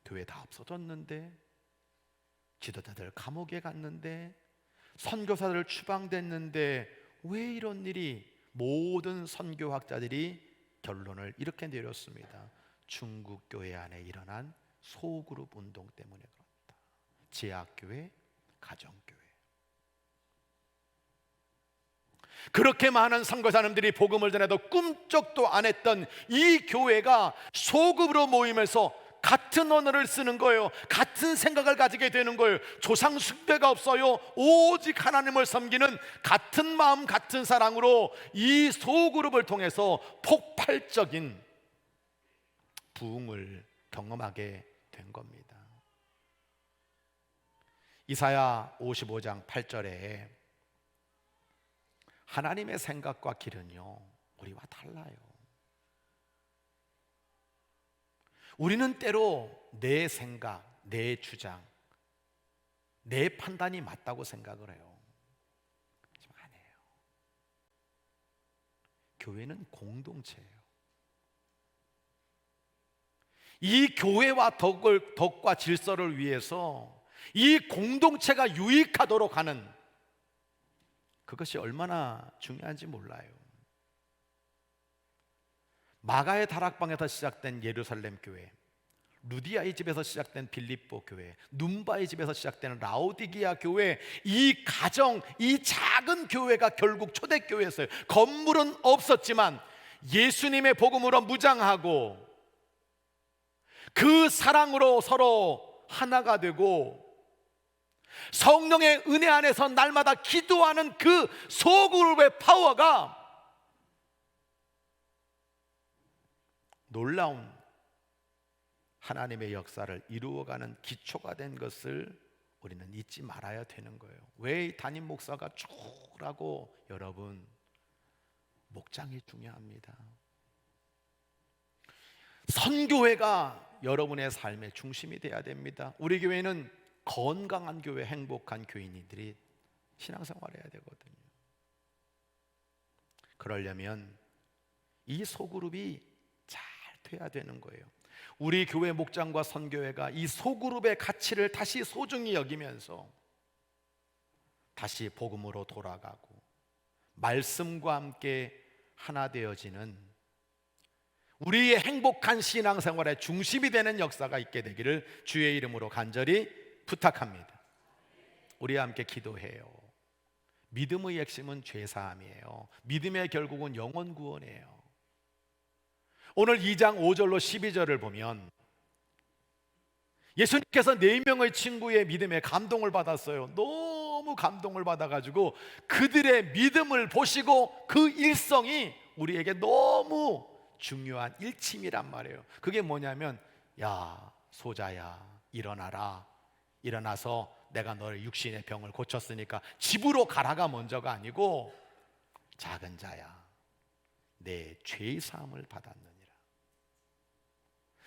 [SPEAKER 4] 교회 다 없어졌는데, 지도자들 감옥에 갔는데, 선교사들 추방됐는데 왜 이런 일이? 모든 선교학자들이 결론을 이렇게 내렸습니다. 중국 교회 안에 일어난 소그룹 운동 때문에 그렇다. 제약교회, 가정교회. 그렇게 많은 선교사님들이 복음을 전해도 꿈쩍도 안 했던 이 교회가 소그룹으로 모이면서 같은 언어를 쓰는 거예요. 같은 생각을 가지게 되는 거예요. 조상 숭배가 없어요. 오직 하나님을 섬기는 같은 마음 같은 사랑으로 이 소그룹을 통해서 폭발적인 부흥을 경험하게 된 겁니다. 이사야 55장 8절에 하나님의 생각과 길은요 우리와 달라요. 우리는 때로 내 생각, 내 주장, 내 판단이 맞다고 생각을 해요. 지금 아니에요. 교회는 공동체예요. 이 교회와 덕과 질서를 위해서 이 공동체가 유익하도록 하는, 그것이 얼마나 중요한지 몰라요. 마가의 다락방에서 시작된 예루살렘 교회, 루디아의 집에서 시작된 빌립보 교회, 눈바의 집에서 시작된 라오디게아 교회, 이 가정, 이 작은 교회가 결국 초대교회였어요. 건물은 없었지만 예수님의 복음으로 무장하고 그 사랑으로 서로 하나가 되고 성령의 은혜 안에서 날마다 기도하는 그 소그룹의 파워가 놀라운 하나님의 역사를 이루어가는 기초가 된 것을 우리는 잊지 말아야 되는 거예요. 왜 담임 목사가 쭉?라고? 여러분, 목장이 중요합니다. 선교회가 여러분의 삶의 중심이 되어야 됩니다. 우리 교회는 건강한 교회, 행복한 교인들이 신앙생활을 해야 되거든요. 그러려면 이 소그룹이 잘 돼야 되는 거예요. 우리 교회 목장과 선교회가 이 소그룹의 가치를 다시 소중히 여기면서 다시 복음으로 돌아가고 말씀과 함께 하나 되어지는 우리의 행복한 신앙생활의 중심이 되는 역사가 있게 되기를 주의 이름으로 간절히 부탁합니다. 우리 함께 기도해요. 믿음의 핵심은 죄사함이에요. 믿음의 결국은 영혼 구원이에요. 오늘 2장 5절로 12절을 보면 예수님께서 4명의 친구의 믿음에 감동을 받았어요. 너무 감동을 받아가지고 그들의 믿음을 보시고 그 일성이 우리에게 너무 중요한 일침이란 말이에요. 그게 뭐냐면, 야 소자야 일어나라. 일어나서 내가 너의 육신의 병을 고쳤으니까 집으로 가라가 먼저가 아니고, 작은 자야 내 죄의 사함을 받았느니라.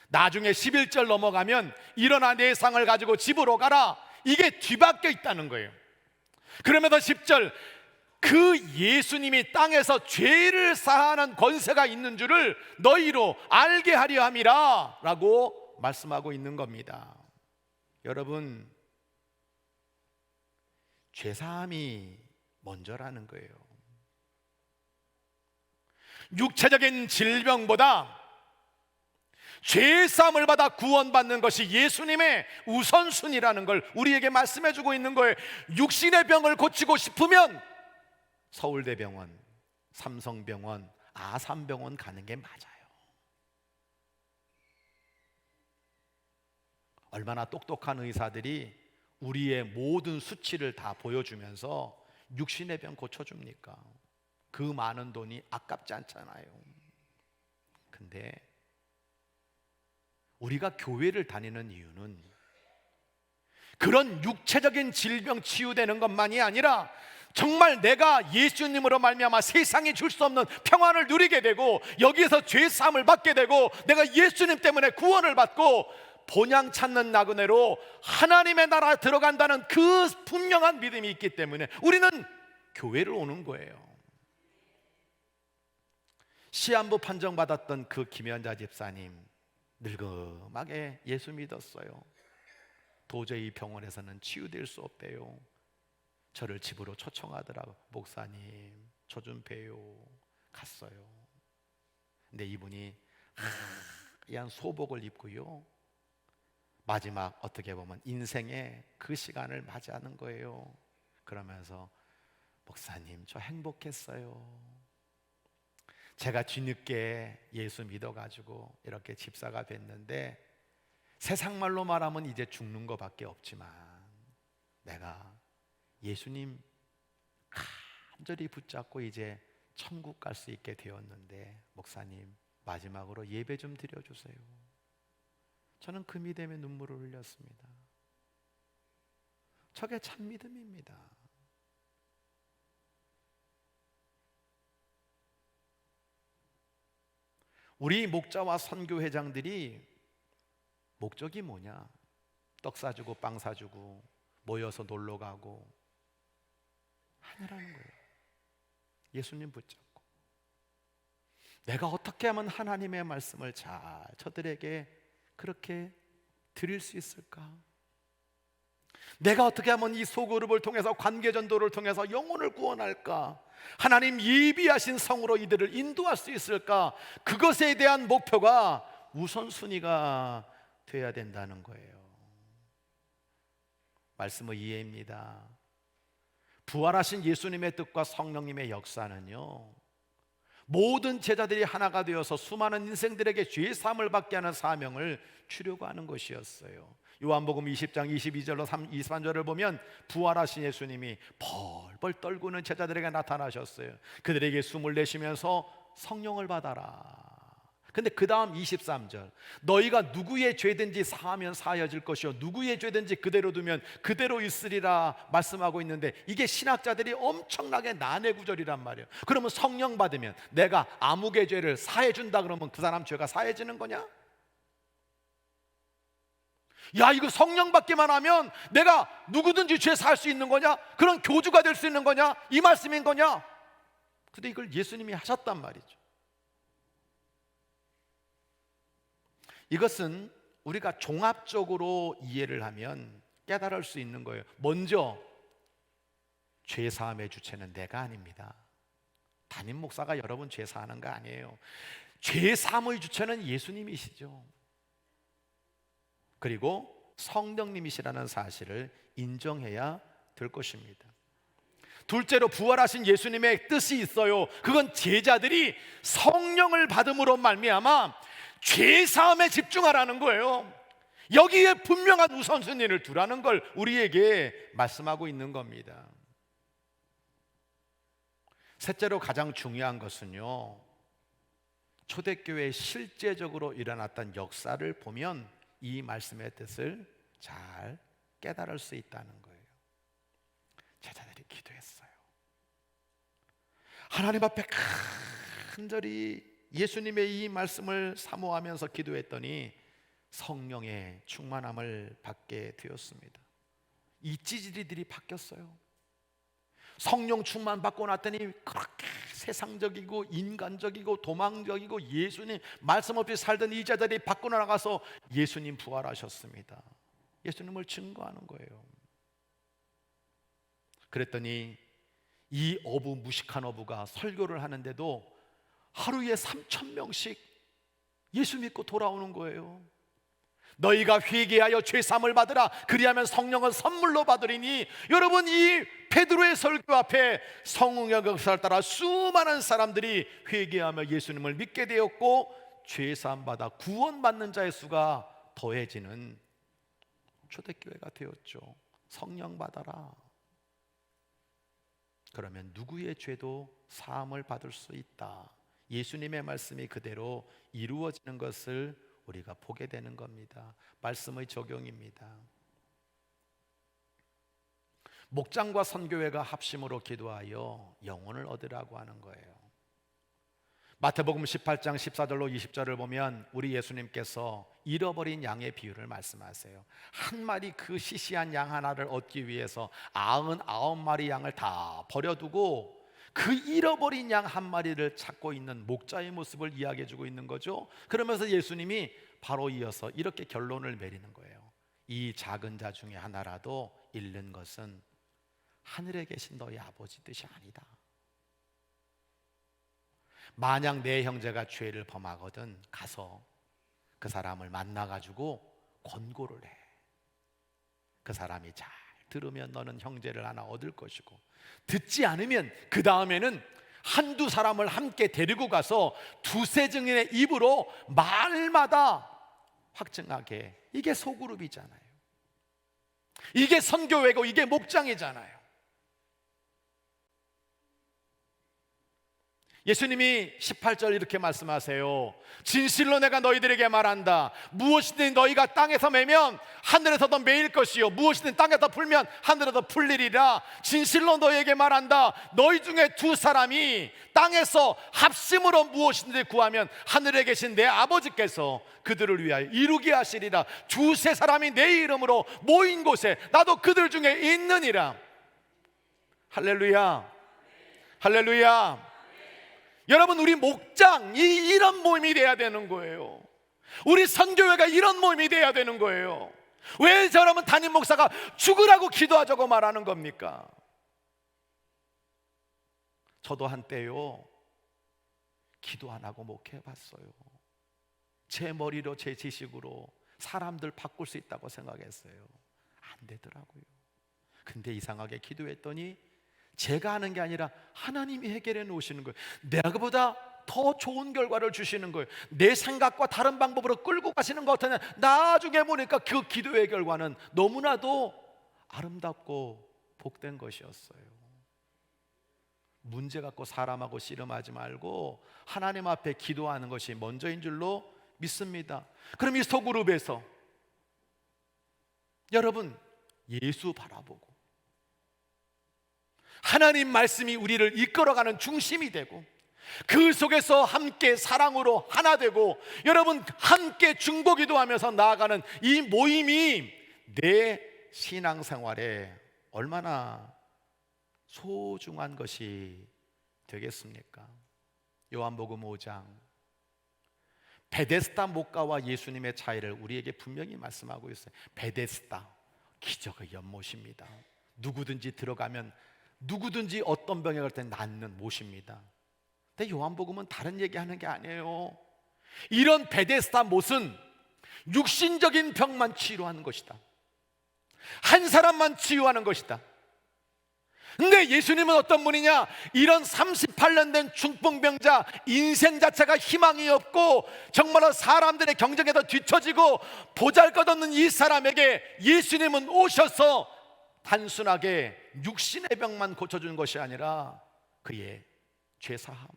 [SPEAKER 4] 나중에 11절 넘어가면 일어나 내 상을 가지고 집으로 가라, 이게 뒤바뀌어 있다는 거예요. 그러면서 10절, 그 예수님이 땅에서 죄를 사하는 권세가 있는 줄을 너희로 알게 하려 함이라 라고 말씀하고 있는 겁니다. 여러분, 죄사함이 먼저라는 거예요. 육체적인 질병보다 죄사함을 받아 구원받는 것이 예수님의 우선순위라는 걸 우리에게 말씀해주고 있는 거예요. 육신의 병을 고치고 싶으면 서울대병원, 삼성병원, 아산병원 가는 게 맞아요. 얼마나 똑똑한 의사들이 우리의 모든 수치를 다 보여주면서 육신의 병 고쳐줍니까? 그 많은 돈이 아깝지 않잖아요. 근데 우리가 교회를 다니는 이유는 그런 육체적인 질병 치유되는 것만이 아니라 정말 내가 예수님으로 말미암아 세상이 줄 수 없는 평안을 누리게 되고 여기에서 죄 사함을 받게 되고 내가 예수님 때문에 구원을 받고 본향 찾는 나그네로 하나님의 나라에 들어간다는 그 분명한 믿음이 있기 때문에 우리는 교회를 오는 거예요. 시한부 판정받았던 그 김연자 집사님 늙음하게 예수 믿었어요. 도저히 병원에서는 치유될 수 없대요. 저를 집으로 초청하더라고. 목사님, 저 좀 봬요. 갔어요. 근데 이분이 하얀 소복을 입고요, 마지막 어떻게 보면 인생의 그 시간을 맞이하는 거예요. 그러면서 목사님, 저 행복했어요. 제가 뒤늦게 예수 믿어가지고 이렇게 집사가 됐는데, 세상 말로 말하면 이제 죽는 것밖에 없지만 내가 예수님 간절히 붙잡고 이제 천국 갈 수 있게 되었는데, 목사님 마지막으로 예배 좀 드려주세요. 저는 그 믿음에 눈물을 흘렸습니다. 저게 참 믿음입니다. 우리 목자와 선교회장들이 목적이 뭐냐? 떡 사주고 빵 사주고 모여서 놀러 가고 하느라는 거예요. 예수님 붙잡고 내가 어떻게 하면 하나님의 말씀을 잘 저들에게 그렇게 드릴 수 있을까? 내가 어떻게 하면 이 소그룹을 통해서 관계전도를 통해서 영혼을 구원할까? 하나님 예비하신 성으로 이들을 인도할 수 있을까? 그것에 대한 목표가 우선순위가 돼야 된다는 거예요. 말씀의 이해입니다. 부활하신 예수님의 뜻과 성령님의 역사는요, 모든 제자들이 하나가 되어서 수많은 인생들에게 죄 사함을 받게 하는 사명을 주려고 하는 것이었어요. 요한복음 20장 22절로 23절을 보면 부활하신 예수님이 벌벌 떨고는 제자들에게 나타나셨어요. 그들에게 숨을 내쉬면서 성령을 받아라. 근데 그 다음 23절, 너희가 누구의 죄든지 사하면 사하여질 것이요 누구의 죄든지 그대로 두면 그대로 있으리라 말씀하고 있는데, 이게 신학자들이 엄청나게 난해 구절이란 말이에요. 그러면 성령 받으면 내가 아무개 죄를 사해준다 그러면 그 사람 죄가 사해지는 거냐? 야, 이거 성령 받기만 하면 내가 누구든지 죄 사할 수 있는 거냐? 그런 교주가 될 수 있는 거냐? 이 말씀인 거냐? 근데 이걸 예수님이 하셨단 말이죠. 이것은 우리가 종합적으로 이해를 하면 깨달을 수 있는 거예요. 먼저 죄사함의 주체는 내가 아닙니다. 담임 목사가 여러분 죄사하는 거 아니에요. 죄사함의 주체는 예수님이시죠. 그리고 성령님이시라는 사실을 인정해야 될 것입니다. 둘째로 부활하신 예수님의 뜻이 있어요. 그건 제자들이 성령을 받음으로 말미암아 죄사함에 집중하라는 거예요. 여기에 분명한 우선순위를 두라는 걸 우리에게 말씀하고 있는 겁니다. 셋째로 가장 중요한 것은요, 초대교회에 실제적으로 일어났던 역사를 보면 이 말씀의 뜻을 잘 깨달을 수 있다는 거예요. 제자들이 기도했어요. 하나님 앞에 간절히 예수님의 이 말씀을 사모하면서 기도했더니 성령의 충만함을 받게 되었습니다. 이 찌질이들이 바뀌었어요. 성령 충만 받고 났더니 그렇게 세상적이고 인간적이고 도망적이고 예수님 말씀 없이 살던 이 자들이 밖으로 나가서 예수님 부활하셨습니다. 예수님을 증거하는 거예요. 그랬더니 이 어부, 무식한 어부가 설교를 하는데도 하루에 3,000명씩 예수 믿고 돌아오는 거예요. 너희가 회개하여 죄사함을 받으라, 그리하면 성령을 선물로 받으리니. 여러분, 이 베드로의 설교 앞에 성령의 역사를 따라 수많은 사람들이 회개하며 예수님을 믿게 되었고, 죄사함 받아 구원받는 자의 수가 더해지는 초대교회가 되었죠. 성령 받아라. 그러면 누구의 죄도 사함을 받을 수 있다. 예수님의 말씀이 그대로 이루어지는 것을 우리가 보게 되는 겁니다. 말씀의 적용입니다. 목장과 선교회가 합심으로 기도하여 영혼을 얻으라고 하는 거예요. 마태복음 18장 14절로 20절을 보면 우리 예수님께서 잃어버린 양의 비유를 말씀하세요. 한 마리 그 시시한 양 하나를 얻기 위해서 99마리 양을 다 버려두고 그 잃어버린 양 한 마리를 찾고 있는 목자의 모습을 이야기해 주고 있는 거죠. 그러면서 예수님이 바로 이어서 이렇게 결론을 내리는 거예요. 이 작은 자 중에 하나라도 잃는 것은 하늘에 계신 너희 아버지 뜻이 아니다. 만약 내 형제가 죄를 범하거든 가서 그 사람을 만나가지고 권고를 해. 그 사람이 잘 들으면 너는 형제를 하나 얻을 것이고, 듣지 않으면 그 다음에는 한두 사람을 함께 데리고 가서 두세 증인의 입으로 말마다 확증하게. 이게 소그룹이잖아요. 이게 선교회고 이게 목장이잖아요. 예수님이 18절 이렇게 말씀하세요. 진실로 내가 너희들에게 말한다. 무엇이든 너희가 땅에서 매면 하늘에서도 매일 것이요, 무엇이든 땅에서 풀면 하늘에서 풀리리라. 진실로 너희에게 말한다. 너희 중에 두 사람이 땅에서 합심으로 무엇이든지 구하면 하늘에 계신 내 아버지께서 그들을 위하여 이루게 하시리라. 두세 사람이 내 이름으로 모인 곳에 나도 그들 중에 있느니라. 할렐루야, 할렐루야. 여러분, 우리 목장이 이런 모임이 돼야 되는 거예요. 우리 선교회가 이런 모임이 돼야 되는 거예요. 왜 저러면 담임 목사가 죽으라고 기도하자고 말하는 겁니까? 저도 한때요 기도 안 하고 목회해봤어요. 제 머리로 제 지식으로 사람들 바꿀 수 있다고 생각했어요. 안 되더라고요. 근데 이상하게 기도했더니 제가 하는 게 아니라 하나님이 해결해 놓으시는 거예요. 내가보다 더 좋은 결과를 주시는 거예요. 내 생각과 다른 방법으로 끌고 가시는 것 같으냐. 나중에 보니까 그 기도의 결과는 너무나도 아름답고 복된 것이었어요. 문제 갖고 사람하고 씨름하지 말고 하나님 앞에 기도하는 것이 먼저인 줄로 믿습니다. 그럼 이 소그룹에서 여러분 예수 바라보고 하나님 말씀이 우리를 이끌어가는 중심이 되고, 그 속에서 함께 사랑으로 하나 되고, 여러분 함께 중보기도하면서 나아가는 이 모임이 내 신앙생활에 얼마나 소중한 것이 되겠습니까? 요한복음 5장 베데스다 목가와 예수님의 차이를 우리에게 분명히 말씀하고 있어요. 베데스다, 기적의 연못입니다. 누구든지 들어가면 누구든지 어떤 병에 갈 때 낫는 못입니다. 근데 요한복음은 다른 얘기하는 게 아니에요. 이런 베데스다 못은 육신적인 병만 치유하는 것이다. 한 사람만 치유하는 것이다. 근데 예수님은 어떤 분이냐? 이런 38년 된 중풍병자, 인생 자체가 희망이 없고 정말로 사람들의 경쟁에도 뒤처지고 보잘것없는 이 사람에게 예수님은 오셔서 단순하게 육신의 병만 고쳐주는 것이 아니라 그의 죄사함,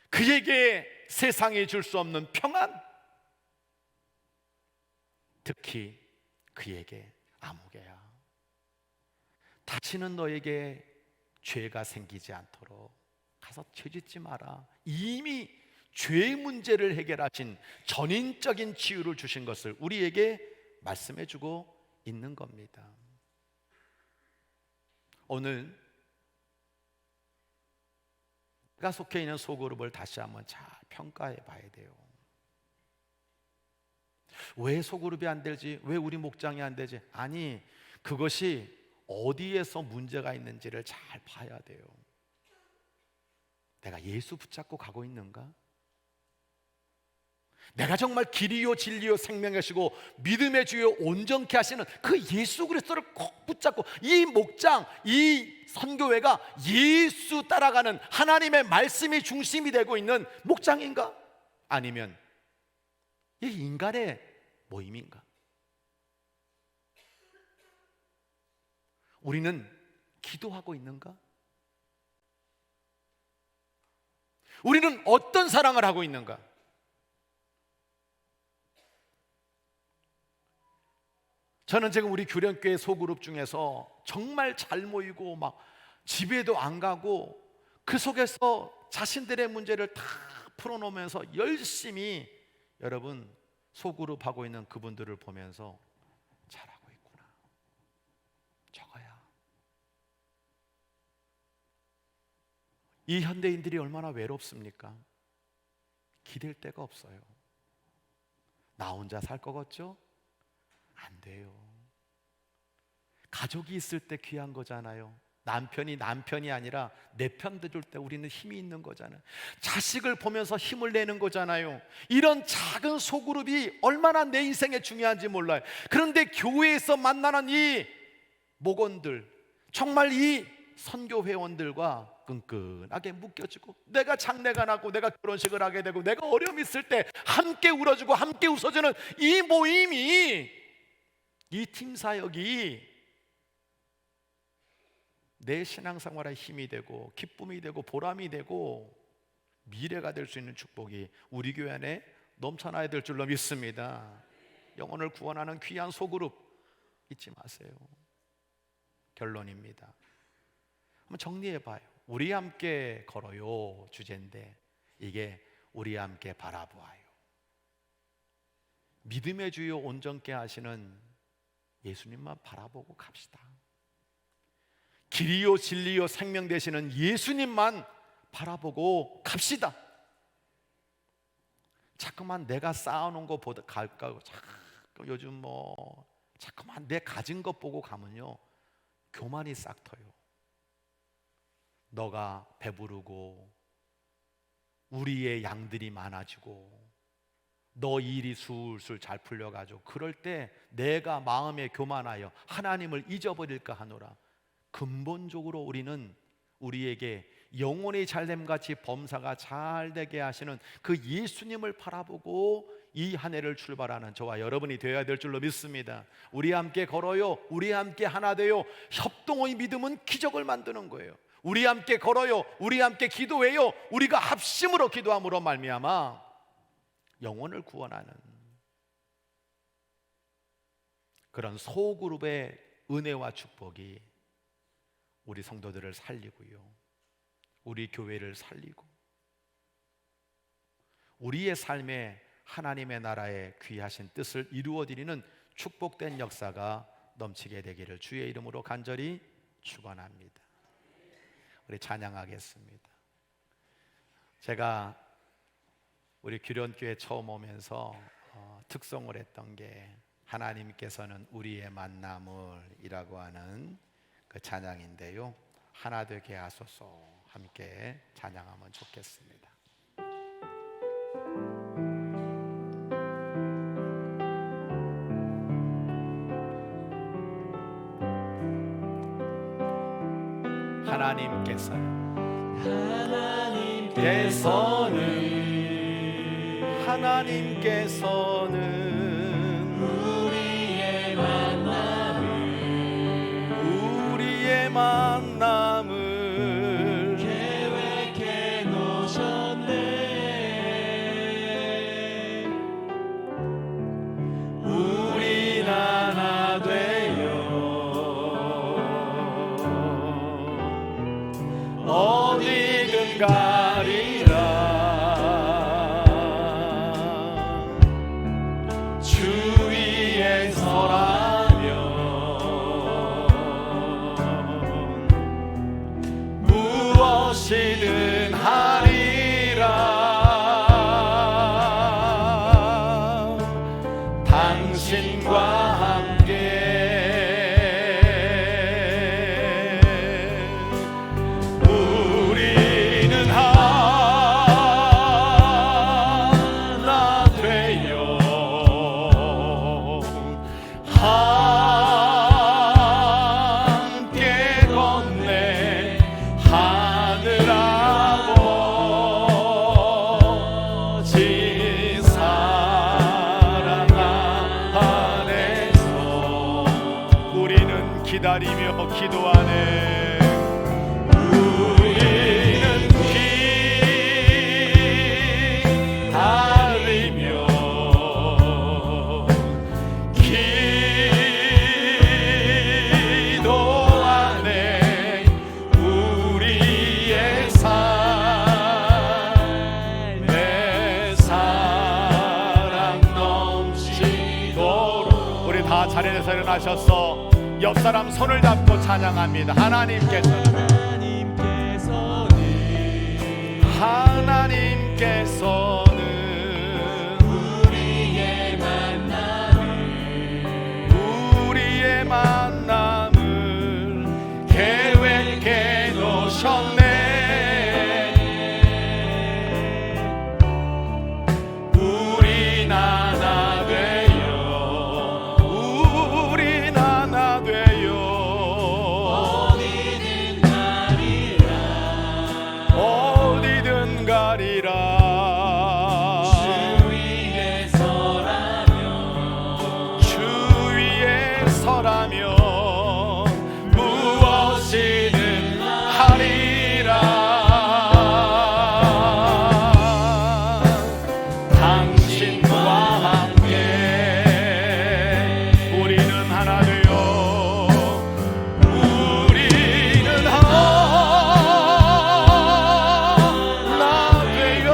[SPEAKER 4] 그에게 세상이 줄 수 없는 평안, 특히 그에게 아무개야. 다시는 너에게 죄가 생기지 않도록 가서 죄짓지 마라. 이미 죄의 문제를 해결하신 전인적인 치유를 주신 것을 우리에게 말씀해주고 있는 겁니다. 오늘 내가 속해 있는 소그룹을 다시 한번 잘 평가해 봐야 돼요. 왜 소그룹이 안 되지? 왜 우리 목장이 안 되지? 아니, 그것이 어디에서 문제가 있는지를 잘 봐야 돼요. 내가 예수 붙잡고 가고 있는가? 내가 정말 길이요 진리요 생명이시고 믿음의 주요 온전케 하시는 그 예수 그리스도를 꼭 붙잡고, 이 목장, 이 선교회가 예수 따라가는 하나님의 말씀이 중심이 되고 있는 목장인가? 아니면 이 인간의 모임인가? 우리는 기도하고 있는가? 우리는 어떤 사랑을 하고 있는가? 저는 지금 우리 규련교회 소그룹 중에서 정말 잘 모이고 막 집에도 안 가고 그 속에서 자신들의 문제를 다 풀어놓으면서 열심히 여러분 소그룹 하고 있는 그분들을 보면서 잘하고 있구나, 저거야. 이 현대인들이 얼마나 외롭습니까? 기댈 데가 없어요. 나 혼자 살 거겠죠? 안 돼요. 가족이 있을 때 귀한 거잖아요. 남편이 아니라 내 편 들을 때 우리는 힘이 있는 거잖아요. 자식을 보면서 힘을 내는 거잖아요. 이런 작은 소그룹이 얼마나 내 인생에 중요한지 몰라요. 그런데 교회에서 만나는 이 목원들, 정말 이 선교 회원들과 끈끈하게 묶여지고, 내가 장례가 나고 내가 결혼식을 하게 되고 내가 어려움 있을 때 함께 울어주고 함께 웃어주는 이 모임이, 이 팀 사역이 내 신앙생활에 힘이 되고 기쁨이 되고 보람이 되고 미래가 될 수 있는 축복이 우리 교회 안에 넘쳐나야 될 줄로 믿습니다. 영혼을 구원하는 귀한 소그룹 잊지 마세요. 결론입니다. 한번 정리해봐요. 우리 함께 걸어요 주제인데, 이게 우리 함께 바라보아요. 믿음의 주요 온전케 하시는 예수님만 바라보고 갑시다. 길이요 진리요 생명 되시는 예수님만 바라보고 갑시다. 자꾸만 내가 쌓아놓은 거 보다 갈까, 자꾸 요즘 자꾸만 내 가진 것 보고 가면요, 교만이 싹 터요. 너가 배부르고 우리의 양들이 많아지고 너 일이 술술 잘 풀려가지고 그럴 때 내가 마음에 교만하여 하나님을 잊어버릴까 하노라. 근본적으로 우리는 우리에게 영혼의 잘됨같이 범사가 잘 되게 하시는 그 예수님을 바라보고 이 한 해를 출발하는 저와 여러분이 되어야 될 줄로 믿습니다. 우리 함께 걸어요. 우리 함께 하나 되요. 협동의 믿음은 기적을 만드는 거예요. 우리 함께 걸어요. 우리 함께 기도해요. 우리가 합심으로 기도함으로 말미암아 영혼을 구원하는 그런 소그룹의 은혜와 축복이 우리 성도들을 살리고요, 우리 교회를 살리고 우리의 삶에 하나님의 나라의 귀하신 뜻을 이루어드리는 축복된 역사가 넘치게 되기를 주의 이름으로 간절히 축원합니다. 우리 찬양하겠습니다. 제가 우리 규련교회 처음 오면서 특송을 했던 게 하나님께서는 우리의 만남을이라고 하는 그 찬양인데요, 하나 되게 하소서 함께 찬양하면 좋겠습니다. 하나님께서는 우리의 만남을
[SPEAKER 1] 계획해 놓으셨네.
[SPEAKER 4] 우리 하나 되어 어디든 가리라. 주위에 서라면 무엇이든 하리라. 당신과 함께 우리는 하나 되어 함께 건네 하늘 아버지 사랑 안에서 우리는 기다리며 기도하네. 우리는 기다리며 기도하네. 우리의 삶에 사랑 넘치도록. 우리 다 자리에서 일어나셔서 옆 사람 손을 잡고 찬양합니다. 하나님께서는 하나님께서는 우리의 만남을 계획해 놓으셨네. 우린 하나 되어 우린 하나 되어 어디든 가리라. 주위에 서라면 무엇이든 하리라. 당신과 함께 우리는 하나 되어 우리는 하나 되어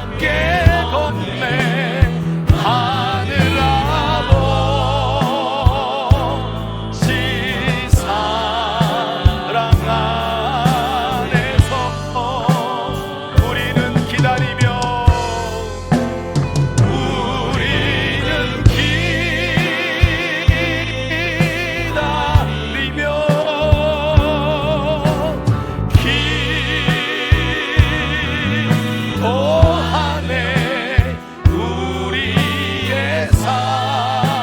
[SPEAKER 4] 함께 걷네. 하늘 아버지 사랑 안에서 우리는 기다리며 기도하네. 우리의 삶에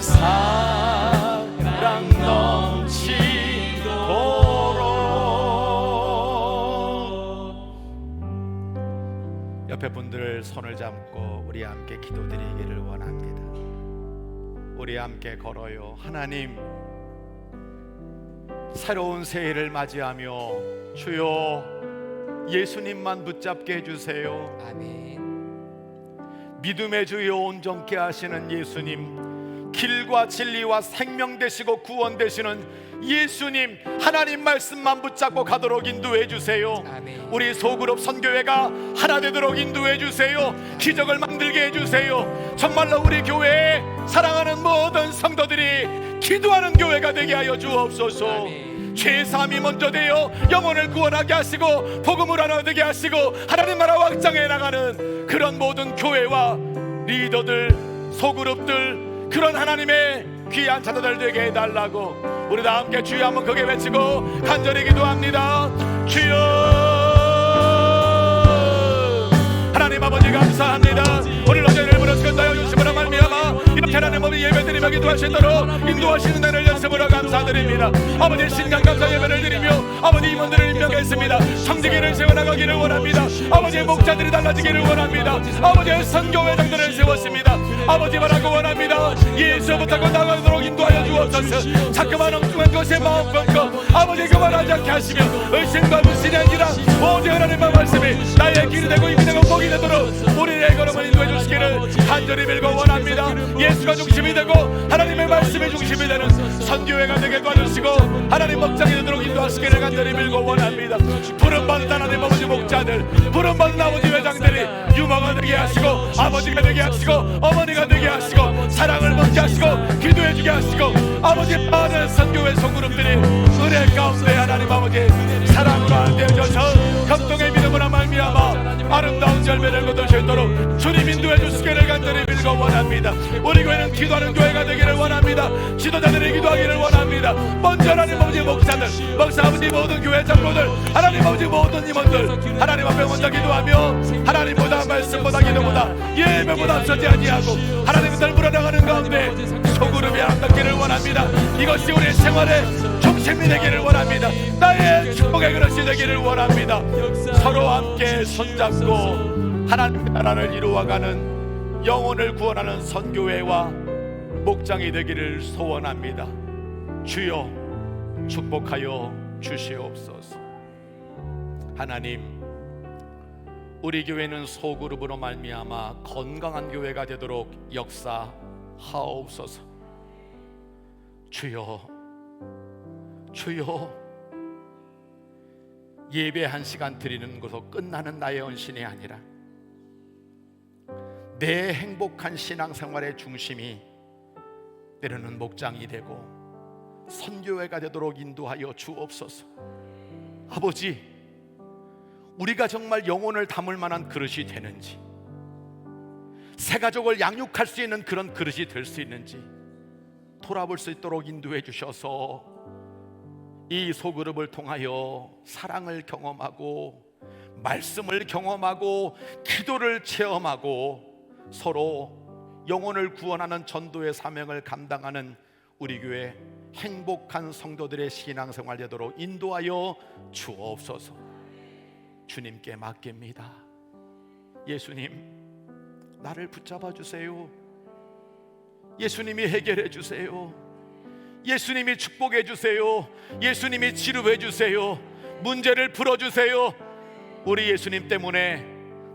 [SPEAKER 4] 사랑 넘치도록. 옆에 분들 손을 잡고 우리 함께 기도드리기를 원합니다. 우리 함께 걸어요. 하나님, 새로운 새해를 맞이하며 주여 예수님만 붙잡게 해주세요.
[SPEAKER 1] 아멘.
[SPEAKER 4] 믿음의 주여 온전케 하시는 예수님, 길과 진리와 생명 되시고 구원 되시는 예수님, 하나님 말씀만 붙잡고 가도록 인도해 주세요.
[SPEAKER 1] 아멘.
[SPEAKER 4] 우리 소그룹 선교회가 하나 되도록 인도해 주세요. 기적을 만들게 해주세요. 정말로 우리 교회에 사랑하는 모든 성도들이 기도하는 교회가 되게 하여 주옵소서.
[SPEAKER 1] 아멘.
[SPEAKER 4] 죄사함이 먼저 되어 영혼을 구원하게 하시고 복음을 하나 되게 하시고 하나님 나라 확장해 나가는 그런 모든 교회와 리더들, 소그룹들, 그런 하나님의 귀한 자녀들 되게 해달라고 우리 다 함께 주여 한번 크게 외치고 간절히 기도합니다. 주여, 하나님 아버지 감사합니다. 오늘 어제를 부르시겠다여 주심으로 말미암아 이렇게 하나님 아버지 예배드리며 기도하시도록 인도하시는 은혜를 연습으로 감사드립니다. 아버지 신강 감사 예배를 드리며 아버지 임원들을 임명했습니다. 성지기를 세워나가기를 원합니다. 아버지 목자들이 달라지기를 원합니다. 아버지 선교회장들을 세웠습니다. 아버지 바라고 원합니다. 예수부터 나가도록 인도하여 주옵소서. 자꾸만 엉뚱한 것에 마음 꺾고 아버지 그만하지 않게 하시며 의심과 불신이 아니라 오직 하나님의 말씀이 나의 길이 되고 힘이 되고 복이 되도록 우리의 걸음을 인도해 주시기를 간절히 빌고 원합니다. 예수가 중심이 되고 하나님의 말씀이 중심이 되는 선교회가 되게 도와주시고 하나님 목장이 되도록 인도하시기를 간절히 빌고 원합니다. 부름받은 하나님 아버지 목자들, 부름받은 아버지 회장들이 유머가 되게 하시고 아버지가 되게 하시고 어머니가 되게 하시고 사랑을 먹게 하시고 기도해 주게 하시고 아버지 많은 선교회 소그룹들이 은혜 가운데 하나님 아버지 사랑으로 안되어져서 감동의 믿음으로 말미암아 아름다운 열매를 거둘 수 있도록 주님 인도해 주시기를 간절히 빌고 원합니다. 우리 교회는 기도하는 교회가 되기를 원합니다. 지도자들이 기도하기를 원합니다. 먼저 하나님 아버지 목사들, 목사 아버지 모든 교회 장로들, 하나님 아버지 모든 임원들 하나님 앞에 먼저 기도하며 하나님보다 말씀보다 기도보다 예배보다 앞서지 아니하고 하나님을 물어나가는 가운데 소그룹이 아름답기를 원합니다. 이것이 우리 생활의 중심이 되기를 원합니다. 나의 축복의 그릇이 되기를 원합니다. 서로 함께 손잡고 하나님의 나라를 이루어가는 영혼을 구원하는 선교회와 목장이 되기를 소원합니다. 주여 축복하여 주시옵소서. 하나님, 우리 교회는 소그룹으로 말미암아 건강한 교회가 되도록 역사하옵소서. 주여, 주여, 예배 한 시간 드리는 것으로 끝나는 나의 헌신이 아니라 내 행복한 신앙생활의 중심이 때로는 목장이 되고 선교회가 되도록 인도하여 주옵소서. 아버지, 우리가 정말 영혼을 담을 만한 그릇이 되는지, 새 가족을 양육할 수 있는 그런 그릇이 될 수 있는지 돌아볼 수 있도록 인도해 주셔서 이 소그룹을 통하여 사랑을 경험하고 말씀을 경험하고 기도를 체험하고 서로 영혼을 구원하는 전도의 사명을 감당하는 우리 교회 행복한 성도들의 신앙생활 되도록 인도하여 주옵소서. 주님께 맡깁니다. 예수님, 나를 붙잡아 주세요. 예수님이 해결해 주세요. 예수님이 축복해 주세요. 예수님이 치료해 주세요. 문제를 풀어 주세요. 우리 예수님 때문에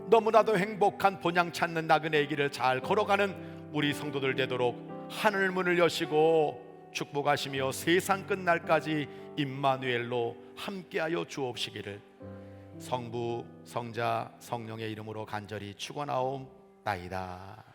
[SPEAKER 4] 너무나도 행복한 본향 찾는 나그네의 길을 잘 걸어가는 우리 성도들 되도록 하늘 문을 여시고 축복하시며 세상 끝날까지 임마누엘로 함께하여 주옵시기를 성부, 성자, 성령의 이름으로 간절히 축원하옵나이다.